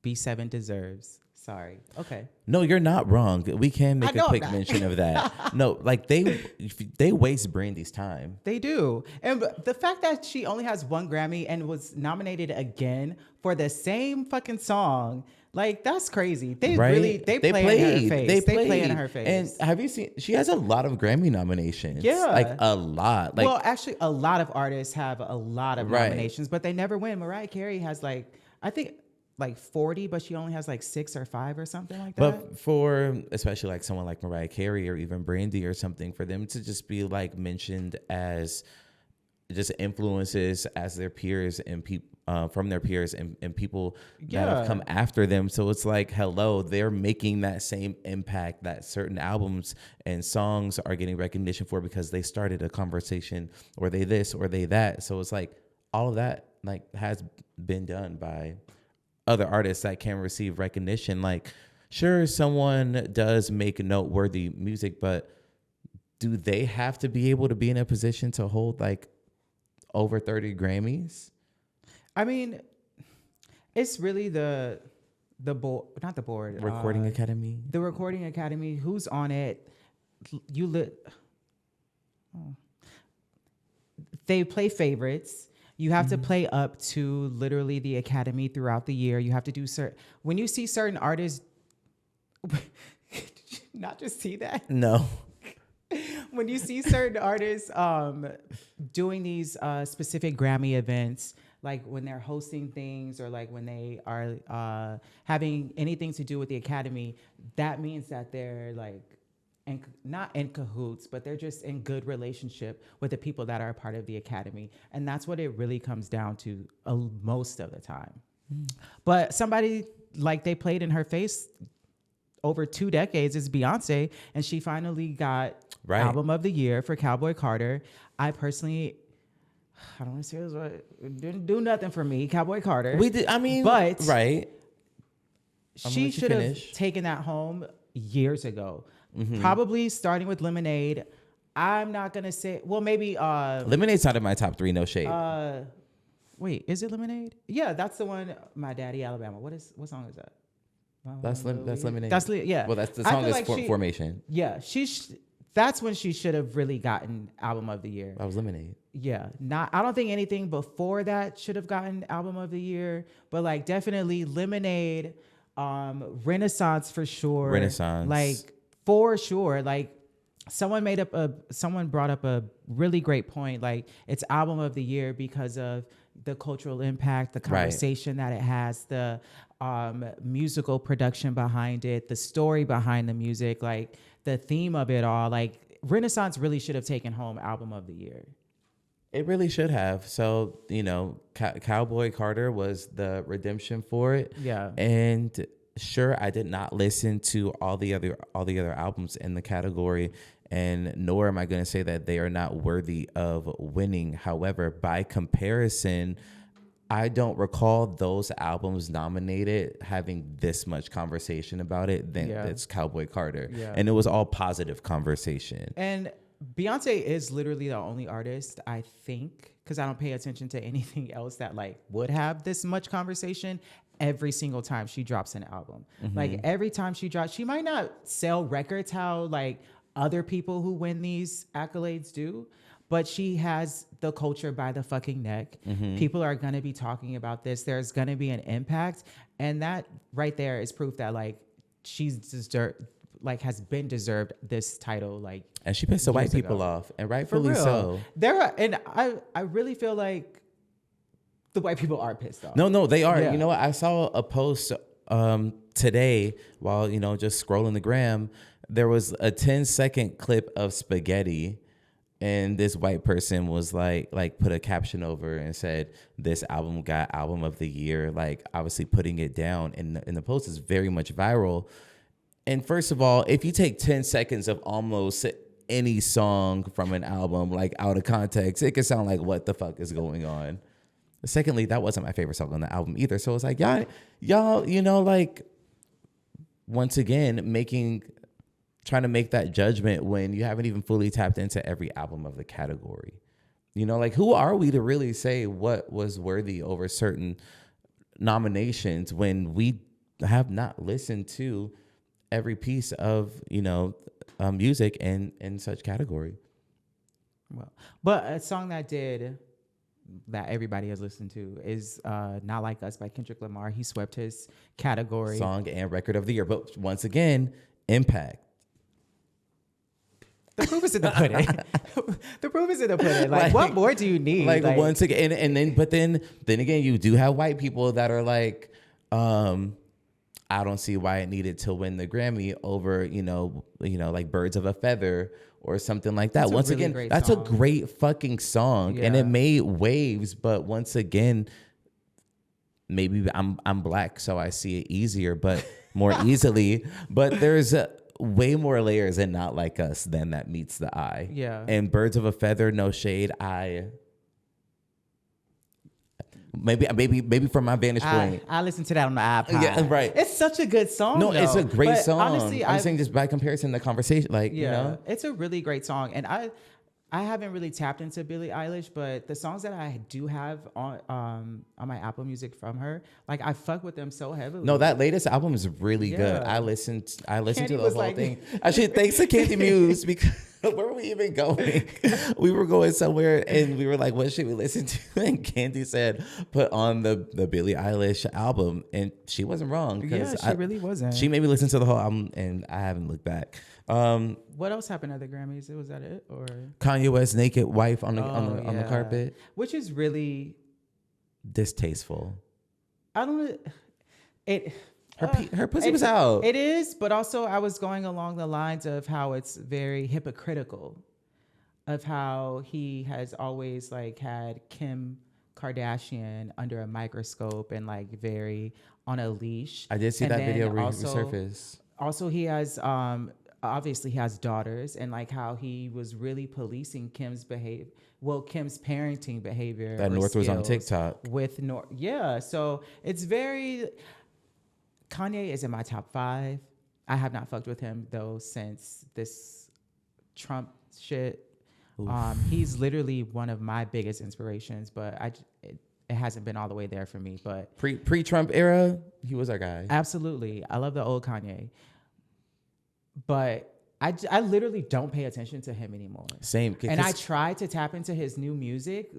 B7 deserves Sorry. Okay. No, you're not wrong. We can make a quick I'm not. mention of that. No, like they waste Brandy's time. They do. And the fact that she only has one Grammy and was nominated again for the same fucking song, like, that's crazy. They Right? really, they play in her face. They play in her face. And have you seen, she has a lot of Grammy nominations. Yeah. Like a lot. Like, well, actually, a lot of artists have a lot of Right. nominations, but they never win. Mariah Carey has like, I think like 40, but she only has like 6 or 5 or something like that. but for especially like someone like Mariah Carey or even Brandy or something, for them to just be like mentioned as just influences as their peers and people from their peers and people that have come after them. So it's like, hello, they're making that same impact that certain albums and songs are getting recognition for because they started a conversation, or they this or they that. So it's like all of that like has been done by other artists that can receive recognition. Like, sure, someone does make noteworthy music, but do they have to be able to be in a position to hold like over 30 Grammys? I mean, it's really the board, not the board, Recording Academy. the Recording Academy. Who's on it? They play favorites. You have to play up to literally the Academy throughout the year. You have to do when you see certain artists, not just see that. No. When you see certain artists doing these specific Grammy events, like when they're hosting things or like when they are having anything to do with the Academy, that means that they're like not in cahoots, but they're just in good relationship with the people that are a part of the Academy. And that's what it really comes down to most of the time. But somebody like they played in her face over 2 decades is Beyonce, and she finally got Album of the Year for Cowboy Carter. I personally, I don't want to say this, but it didn't do nothing for me. Cowboy Carter. We did. I mean, but she should have taken that home years ago. Probably starting with Lemonade. I'm not gonna say. Well, maybe Lemonade's not in my top 3. No shade. Wait, is it Lemonade? Yeah, that's the one. My Daddy Alabama. What song is that? That's Lemonade. Yeah. Well, that's the song is like Formation. Yeah, that's when she should have really gotten Album of the Year. That was Lemonade. Yeah, I don't think anything before that should have gotten Album of the Year, but like definitely Lemonade, Renaissance for sure. Renaissance, like for sure. Like someone brought up a really great point. Like it's Album of the Year because of the cultural impact, the conversation that it has, the musical production behind it, the story behind the music, like the theme of it all. Like Renaissance really should have taken home Album of the Year. It really should have. So, Cowboy Carter was the redemption for it. Yeah. And sure, I did not listen to all the other albums in the category, and nor am I going to say that they are not worthy of winning. However, by comparison, I don't recall those albums nominated having this much conversation about it than it's Cowboy Carter. Yeah. And it was all positive conversation. And Beyonce is literally the only artist, I think, because I don't pay attention to anything else that like would have this much conversation every single time she drops an album. Like every time she drops, she might not sell records how like other people who win these accolades do, but she has the culture by the fucking neck. People are going to be talking about this. There's going to be an impact. And that right there is proof that like she's deserved, like has been deserved this title. Like, and she pissed the white people off, and rightfully so. And I really feel like the white people are pissed off. No, they are. Yeah. You know what? I saw a post today while, just scrolling the gram. There was a 10-second clip of spaghetti, and this white person was like put a caption over and said, "This album got Album of the Year," like obviously putting it down. And the post is very much viral. And first of all, if you take 10 seconds of almost any song from an album, like out of context, it can sound like what the fuck is going on. Secondly, that wasn't my favorite song on the album either. So it's like, y'all, like once again, trying to make that judgment when you haven't even fully tapped into every album of the category. Like who are we to really say what was worthy over certain nominations when we have not listened to every piece of, music in such category. Well, but a song that everybody has listened to is Not Like Us by Kendrick Lamar. He swept his category. Song and record of the year. But once again, impact. The proof is in the pudding. The proof is in the pudding. Like what more do you need? Like once again, and then again, you do have white people that are like, I don't see why it needed to win the Grammy over, like Birds of a Feather or something like that. That's once really again, that's song. a great fucking song, and it made waves. But once again, maybe I'm black, so I see it easier, but more easily. But there's way more layers in Not Like Us than that meets the eye. Yeah. And Birds of a Feather, no shade. Maybe from my vantage point. I listened to that on the iPod. Yeah, right. It's such a good song. No, it's a great song. Honestly, I'm saying just by comparison, the conversation, it's a really great song. And I haven't really tapped into Billie Eilish, but the songs that I do have on my Apple Music from her, like I fuck with them so heavily. No, that latest album is really good. I listened Candy to the was whole like- thing. Actually, thanks to Candy Muse, because where were we even going? We were going somewhere and we were like, what should we listen to? And Candy said, put on the Billie Eilish album. And she wasn't wrong. Yeah, she really wasn't. She made me listen to the whole album and I haven't looked back. What else happened at the Grammys? Was that it? Or Kanye West's naked wife on the carpet. Which is really Distasteful. I don't it Her pussy was out. It is, but also I was going along the lines of how it's very hypocritical of how he has always like had Kim Kardashian under a microscope and like very on a leash. I did see And that then video resurface. Also, he has obviously he has daughters, and like how he was really policing Kim's behavior. Well, Kim's parenting behavior. That North was on skills TikTok. with North. Yeah, so it's very. Kanye is in my top 5. I have not fucked with him though since this Trump shit. He's literally one of my biggest inspirations, but it hasn't been all the way there for me. But Pre-Trump era, he was our guy. absolutely, I love the old Kanye, but I literally don't pay attention to him anymore. Same. And I try to tap into his new music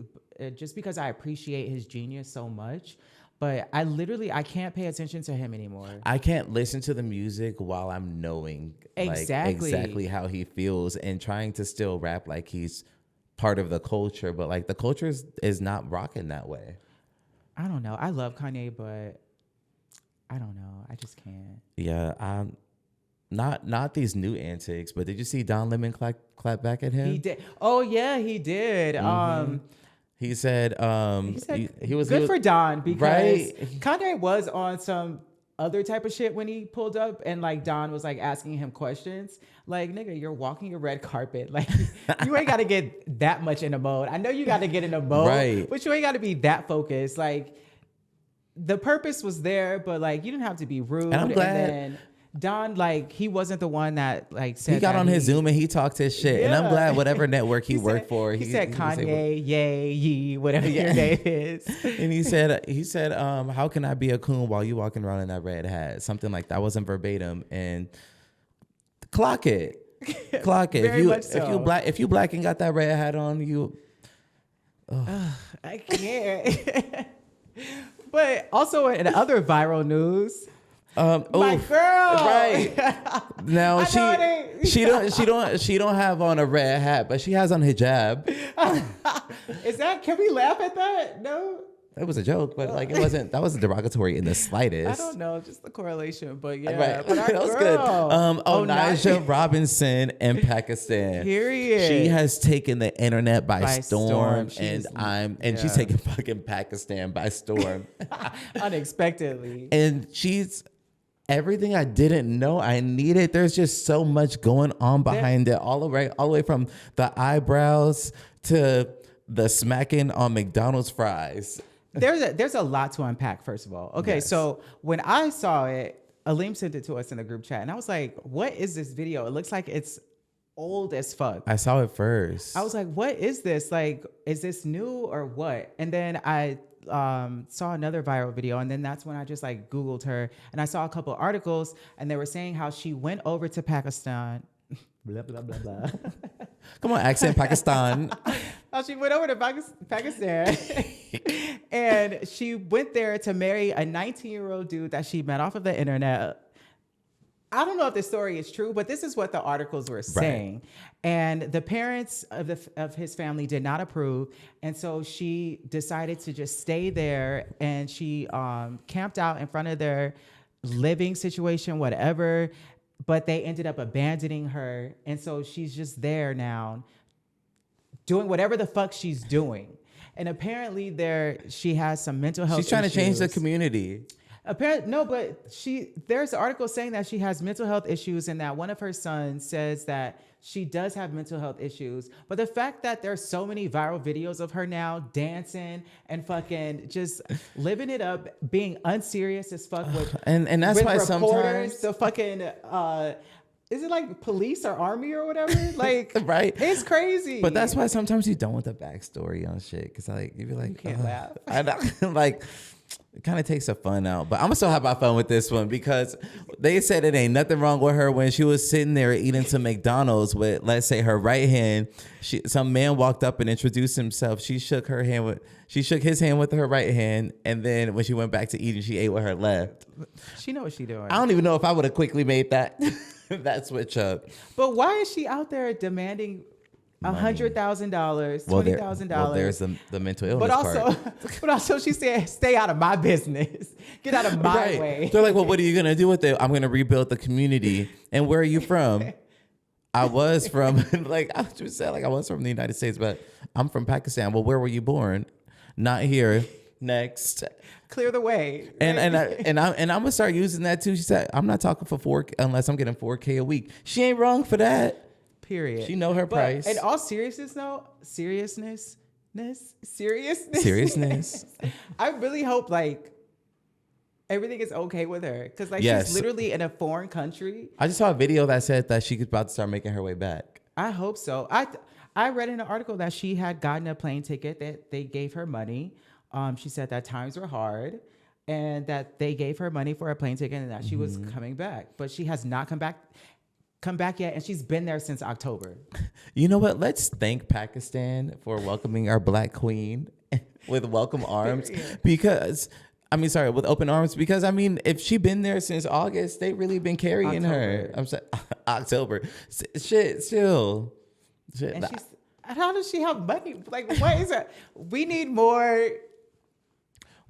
just because I appreciate his genius so much. But I can't pay attention to him anymore. I can't listen to the music while I'm knowing exactly how he feels and trying to still rap like he's part of the culture. But like the culture is not rocking that way. I don't know. I love Kanye, but I don't know. I just can't. Yeah. Not these new antics, but did you see Don Lemon clap back at him? He did. Oh yeah, he did. Mm-hmm. He said, he was good for Don because right? Kanye was on some other type of shit when he pulled up and like Don was like asking him questions. Like, nigga, you're walking a red carpet. Like you ain't got to get that much in a mode. I know you got to get in a mode, right? But you ain't got to be that focused. Like the purpose was there, but like you didn't have to be rude. And I'm glad. And then Don, like, he wasn't the one that like said he got on his Zoom and he talked his shit. Yeah. And I'm glad whatever network he worked for. He said Kanye, yay, ye, whatever your name is. And he said, how can I be a coon while you walking around in that red hat? Something like that. Wasn't verbatim. And clock it. Clock it. Very much so. If you black and got that red hat on, you I can't. But also in other viral news, my girl, right now she don't have on a red hat, but she has on hijab. Can we laugh at that? No, that was a joke, but like that wasn't derogatory in the slightest. I don't know, just the correlation, but yeah, right. But our that was girl, good. Onijah Robinson in Pakistan. Period. She has taken the internet by storm. She's taking fucking Pakistan by storm unexpectedly, and she's everything I didn't know I needed. There's just so much going on behind it, all the way from the eyebrows to the smacking on McDonald's fries. There's a lot to unpack, first of all. Okay, Yes. So when I saw it, Aleem sent it to us in the group chat, and I was like, what is this video? It looks like it's old as fuck. I saw it first. I was like, what is this? Like, is this new or what? And then I saw another viral video, and then that's when I just like Googled her, and I saw a couple articles, and they were saying how she went over to Pakistan. Blah blah blah blah. Come on, accent Pakistan. How she went over to Pakistan, and she went there to marry a 19-year-old dude that she met off of the internet. I don't know if this story is true, but this is what the articles were saying. Right. And the parents of his family did not approve. And so she decided to just stay there, and she camped out in front of their living situation, whatever. But they ended up abandoning her. And so she's just there now doing whatever the fuck she's doing. And apparently she has some mental health issues. She's trying to change the community. No, but there's an article saying that she has mental health issues, and that one of her sons says that she does have mental health issues. But the fact that there's so many viral videos of her now dancing and fucking just living it up, being unserious as fuck with and that's with why reporters, sometimes the fucking is it like police or army or whatever? Like, right? It's crazy. But that's why sometimes you don't want the backstory on shit, because like you be like, you can't laugh. I know, like. It kind of takes the fun out, but I'm gonna still have my fun with this one because they said it ain't nothing wrong with her when she was sitting there eating some McDonald's with, let's say, her right hand. Some man walked up and introduced himself. She shook his hand with her right hand, and then when she went back to eating, she ate with her left. She know what she doing. I don't even know if I would have quickly made that switch up. But why is she out there demanding $100,000, $20,000? Well, there's the mental illness part. But also she said, stay out of my business. Get out of my way. They're like, well, what are you going to do with it? I'm going to rebuild the community. And where are you from? I was from, I just said, I was from the United States, but I'm from Pakistan. Well, where were you born? Not here. Next. Clear the way. Right? And I'm going to start using that too. She said, I'm not talking for $4K unless I'm getting $4K a week. She ain't wrong for that. Period. She know her price. In all seriousness, though, seriousness. I really hope everything is okay with her, because yes. She's literally in a foreign country. I just saw a video that said that she was about to start making her way back. I hope so. I read in an article that she had gotten a plane ticket, that they gave her money. She said that times were hard, and that they gave her money for a plane ticket, and that she was coming back, but she has not come back yet, and she's been there since October. You know what? Let's thank Pakistan for welcoming our Black queen with welcome arms, with open arms, because if she been there since August, they really been carrying her. I'm sorry, October. Shit. And how does she have money? What is it? We need more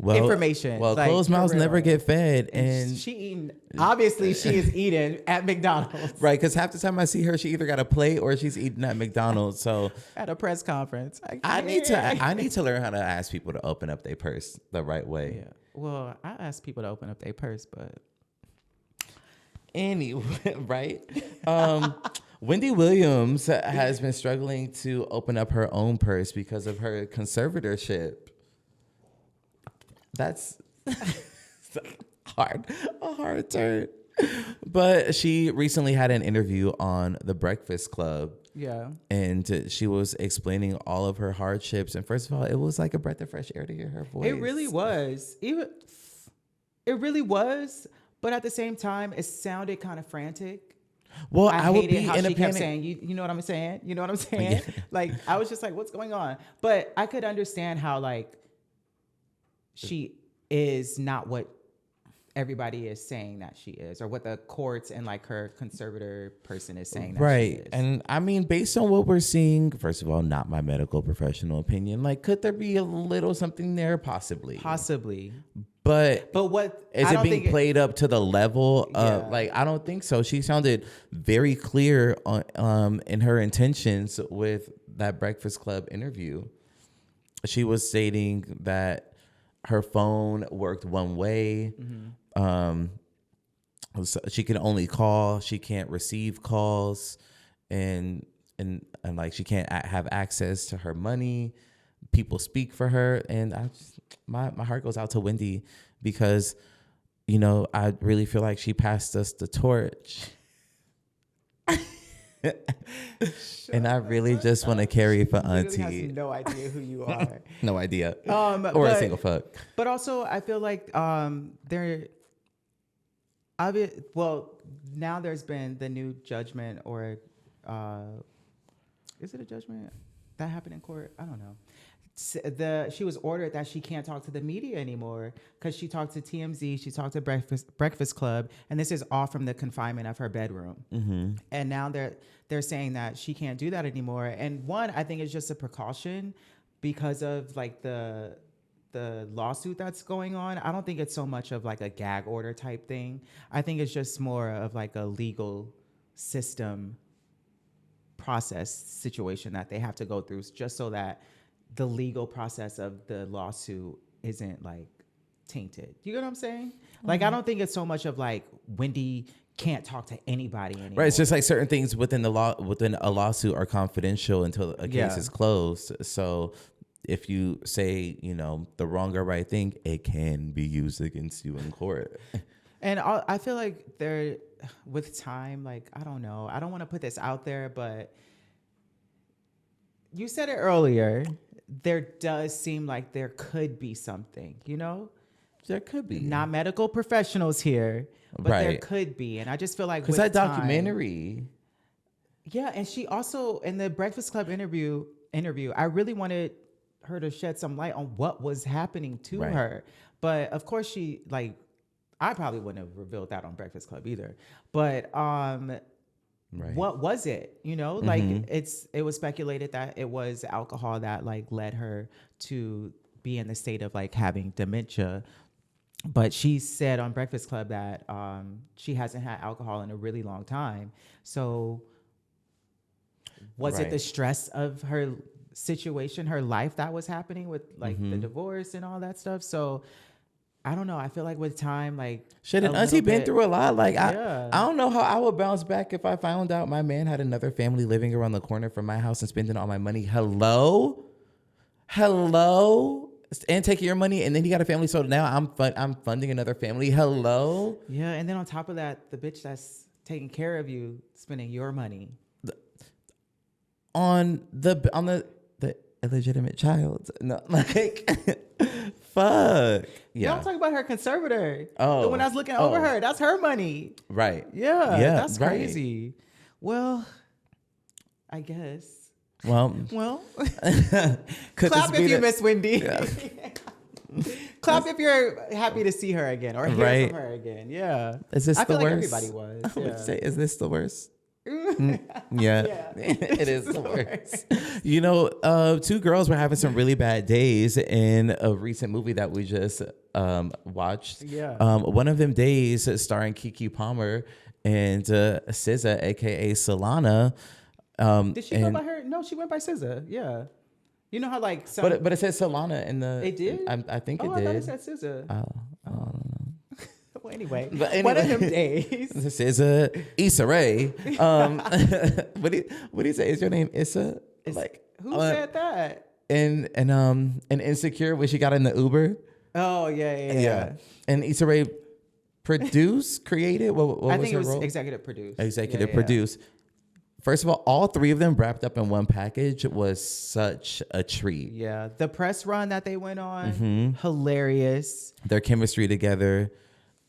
information. Well, closed mouths never get fed, and she eating. Obviously, she is eating at McDonald's, right? Because half the time I see her, she either got a plate or she's eating at McDonald's. So at a press conference, I need to learn how to ask people to open up their purse the right way. Yeah. Well, I ask people to open up their purse, but anyway, right? Wendy Williams has been struggling to open up her own purse because of her conservatorship. That's a hard turn. But she recently had an interview on The Breakfast Club. Yeah. And she was explaining all of her hardships. And first of all, it was like a breath of fresh air to hear her voice. It really was. It really was. But at the same time, it sounded kind of frantic. Well, I would be how in she a kept panic. saying, you know what I'm saying? You know what I'm saying? Yeah. I was just like, what's going on? But I could understand how she is not what everybody is saying that she is, or what the courts and her conservator person is saying that she is. And based on what we're seeing, first of all, not my medical professional opinion, could there be a little something there? Possibly. But what is it being played up to the level of I don't think so. She sounded very clear on in her intentions with that Breakfast Club interview. She was stating that her phone worked one way. So she can only call. She can't receive calls, and she can't have access to her money. People speak for her, and my heart goes out to Wendy, because I really feel like she passed us the torch. And I really just want to carry for Literally auntie. has no idea who you are. No idea. Or a single fuck. But also, I feel like well, now there's been the new judgment, or is it a judgment that happened in court? I don't know. She was ordered that she can't talk to the media anymore because she talked to TMZ, she talked to Breakfast Club, and this is all from the confinement of her bedroom. Mm-hmm. And now they're saying that she can't do that anymore. And one, I think it's just a precaution because of like the lawsuit that's going on. I don't think it's so much of like a gag order type thing. I think it's just more of like a legal system process situation that they have to go through just so that the legal process of the lawsuit isn't like tainted. You get what I'm saying? Mm-hmm. Like, I don't think it's so much of like Wendy can't talk to anybody anymore. Right. It's just like certain things within a lawsuit are confidential until a case is closed. So if you say, the wrong or right thing, it can be used against you in court. And I feel like with time, like, I don't know. I don't want to put this out there, but you said it earlier. There does seem like there could be something, There could be. Not medical professionals here, but there could be. And I just feel like because that documentary. Yeah. And she also, in the Breakfast Club interview, I really wanted her to shed some light on what was happening to her. But of course I probably wouldn't have revealed that on Breakfast Club either. But what was it? Like it was speculated that it was alcohol that like led her to be in the state of like having dementia. But she said on Breakfast Club that she hasn't had alcohol in a really long time. So was it the stress of her situation, her life that was happening with like the divorce and all that stuff? So I don't know. I feel like with time, like shit, and auntie been through a lot. Like I don't know how I would bounce back if I found out my man had another family living around the corner from my house and spending all my money. Hello, and taking your money, and then he got a family. So now I'm funding another family. Hello. Yeah, and then on top of that, the bitch that's taking care of you spending your money on the illegitimate child. No, like. Fuck. Yeah. Y'all talking about her conservator. Oh. The one that's looking over her. That's her money. Right. Yeah. That's crazy. Well, I guess. Well. Clap if you miss Wendy. Yeah. Clap if you're happy to see her again or hear from her again. Yeah. Is this I feel the like worst? Everybody was. I would say, is this the worst? Yeah. It is the worst. Two girls were having some really bad days in a recent movie that we just watched. One of them days starring Keke Palmer and SZA, aka Solana. Did she go by her? No, she went by SZA. Yeah. You know how like some... but it said Solana in the... It did? I think it did. I thought it said SZA. I don't know. Well, anyway, one of them days. This is Issa Rae. What do you say? Is your name Issa? Who said that? And Insecure when she got in the Uber. Oh yeah. And Issa Rae created. What I was think her it was role? executive produced. Executive produced. First of all three of them wrapped up in one package was such a treat. Yeah, the press run that they went on, hilarious. Their chemistry together.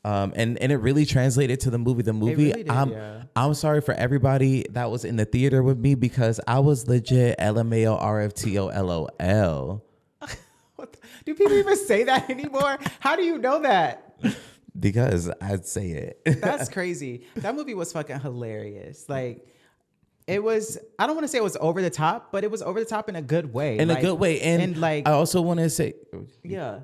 And it really translated to the movie. The movie, really did, I'm sorry for everybody that was in the theater with me because I was legit LMAO RFTO LOL. Do people even say that anymore? How do you know that? Because I'd say it. That's crazy. That movie was fucking hilarious. Like, it was, I don't want to say it was over the top, but it was over the top in a good way. In a good way. And like, I also want to say... Yeah.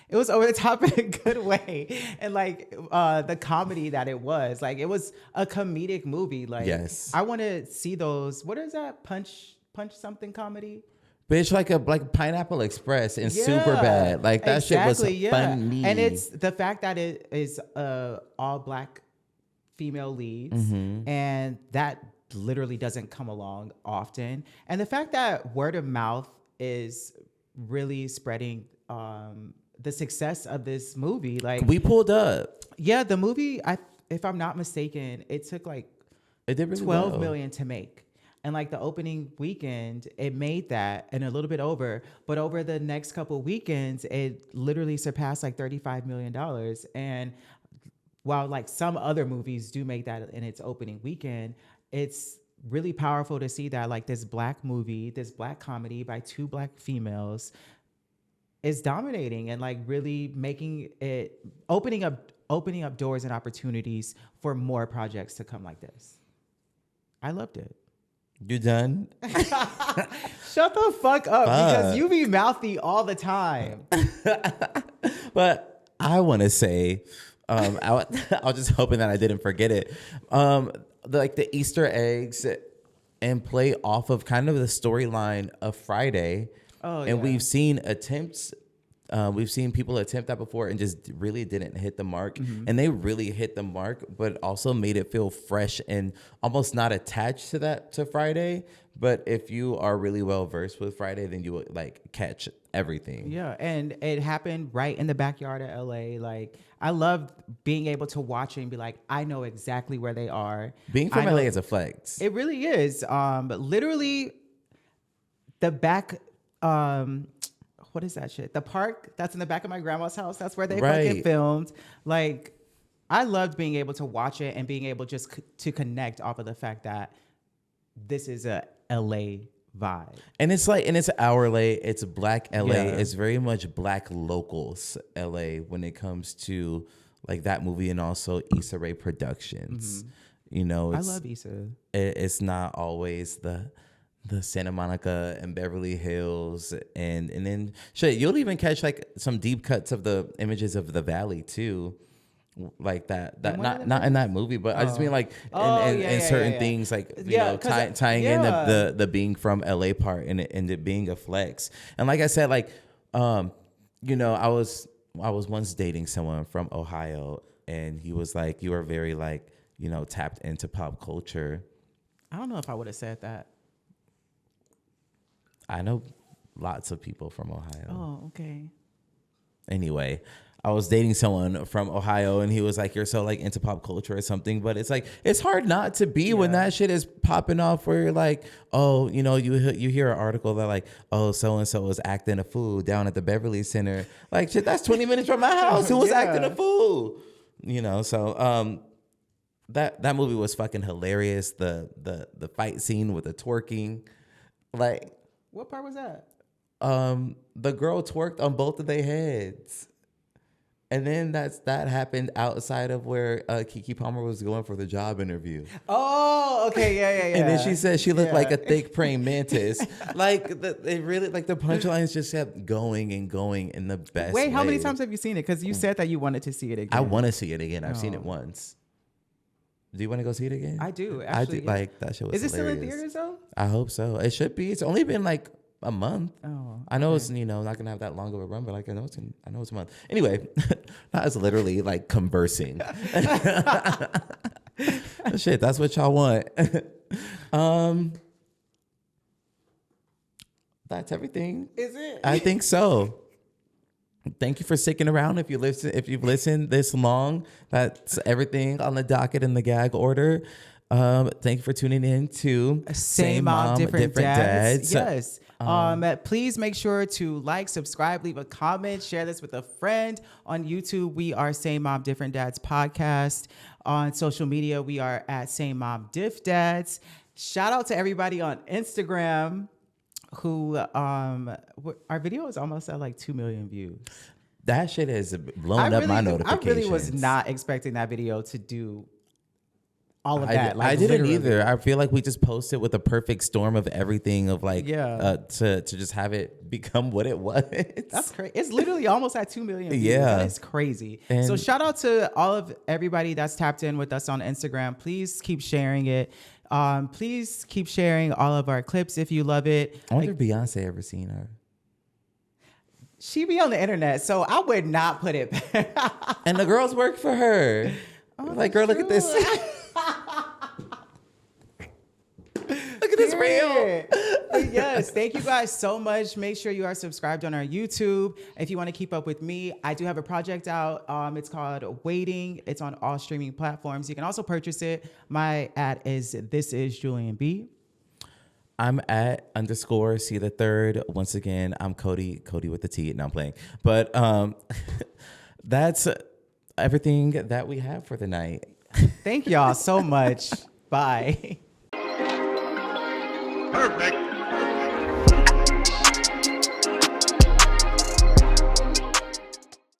It was over the top in a good way. And like the comedy that it was a comedic movie. Like, yes. I want to see those. What is that? Punch something comedy? Bitch, like Pineapple Express and Superbad. Like that shit was funny. And it's the fact that it is all black female leads, and that literally doesn't come along often. And the fact that word of mouth is really spreading the success of this movie. Like, we pulled up. Yeah, the movie, if I'm not mistaken, it took like It did really 12 well. million to make. And like the opening weekend, it made that and a little bit over. But over the next couple of weekends, it literally surpassed like $35 million. And while like some other movies do make that in its opening weekend, it's really powerful to see that like this Black movie, this Black comedy by two Black females is dominating and like really making it, opening up doors and opportunities for more projects to come like this. I loved it. You done? Shut the fuck up because you be mouthy all the time. But I want to say, I was just hoping that I didn't forget it. Like the Easter eggs and play off of kind of the storyline of Friday. Oh, and yeah. we've seen attempts. We've seen people attempt that before and just really didn't hit the mark. Mm-hmm. And they really hit the mark, but also made it feel fresh and almost not attached to Friday. But if you are really well versed with Friday, then you would like catch everything. Yeah, and it happened right in the backyard of LA. Like I love being able to watch it and be like, I know exactly where they are. Being from LA is a flex. It really is. Literally the back what is that shit? The park that's in the back of my grandma's house. That's where they fucking filmed. Like, I loved being able to watch it and being able just to connect off of the fact that this is a LA vibe. And it's like, and it's our LA. It's Black LA. Yeah. It's very much Black locals LA when it comes to like that movie and also Issa Rae Productions. Mm-hmm. You know, I love Issa. It's not always the Santa Monica and Beverly Hills and then shit, you'll even catch like some deep cuts of the images of the valley too, like that not in that movie, but I just mean like in certain things like you know tying in the being from LA part and it being a flex. And like I said, like you know, I was once dating someone from Ohio and he was like, you are very like, you know, tapped into pop culture. I don't know if I would have said that. I know lots of people from Ohio. Oh, okay. Anyway, I was dating someone from Ohio and he was like, you're so like into pop culture or something. But it's like, it's hard not to be when that shit is popping off where you're like, oh, you know, you hear an article that like, oh, so-and-so was acting a fool down at the Beverly Center. Like, shit, that's 20 minutes from my house. Who was acting a fool? You know, so that movie was fucking hilarious. The fight scene with the twerking. Like, what part was that? The girl twerked on both of their heads. And then that happened outside of where Keke Palmer was going for the job interview. Oh, okay, yeah. And then she said she looked like a thick praying mantis. Like it really, like the punchlines just kept going and going in the best Wait, how many way. times have you seen it? Because you said that you wanted to see it again. I want to see it again. I've seen it once. Do you want to go see it again? I do. Actually, I do. Like that shit was Is it still in hilarious. theaters though? I hope so. It should be. It's only been like a month. Oh, I know it's, you know, not gonna have that long of a run, but like I know it's a month. Anyway, not as literally like conversing. Shit, that's what y'all want. That's everything. Is it? I think so. Thank you for sticking around. If you've listened this long, that's everything on the docket in the gag order. Thank you for tuning in to Same Mom, Different Dads. Dads. Yes. Please make sure to like, subscribe, leave a comment, share this with a friend. On YouTube, we are Same Mom, Different Dads podcast. On social media, we are at Same Mom, Diff Dads. Shout out to everybody on Instagram who our video is almost at like 2 million views. That shit has blown up my notifications. I really was not expecting that video to do all of that. I didn't either. I feel like we just posted with a perfect storm of everything of like to just have it become what it was. That's crazy. It's literally almost at 2 million views. Yeah. That is crazy. And so shout out to all of everybody that's tapped in with us on Instagram. Please keep sharing it. Please keep sharing all of our clips if you love it. I wonder if Beyonce ever seen her. She be on the internet, so I would not put it back. And the girls work for her. Like, girl, look at this. Look at this reel. They Yes, thank you guys so much. Make sure you are subscribed on our YouTube. If you want to keep up with me, I do have a project out. It's called Waiting. It's on all streaming platforms. You can also purchase it. My ad is This Is Julian B. I'm at _C the third. Once again, I'm Coty with the T. No, I'm playing. But that's everything that we have for the night. Thank y'all so much. Bye. Perfect.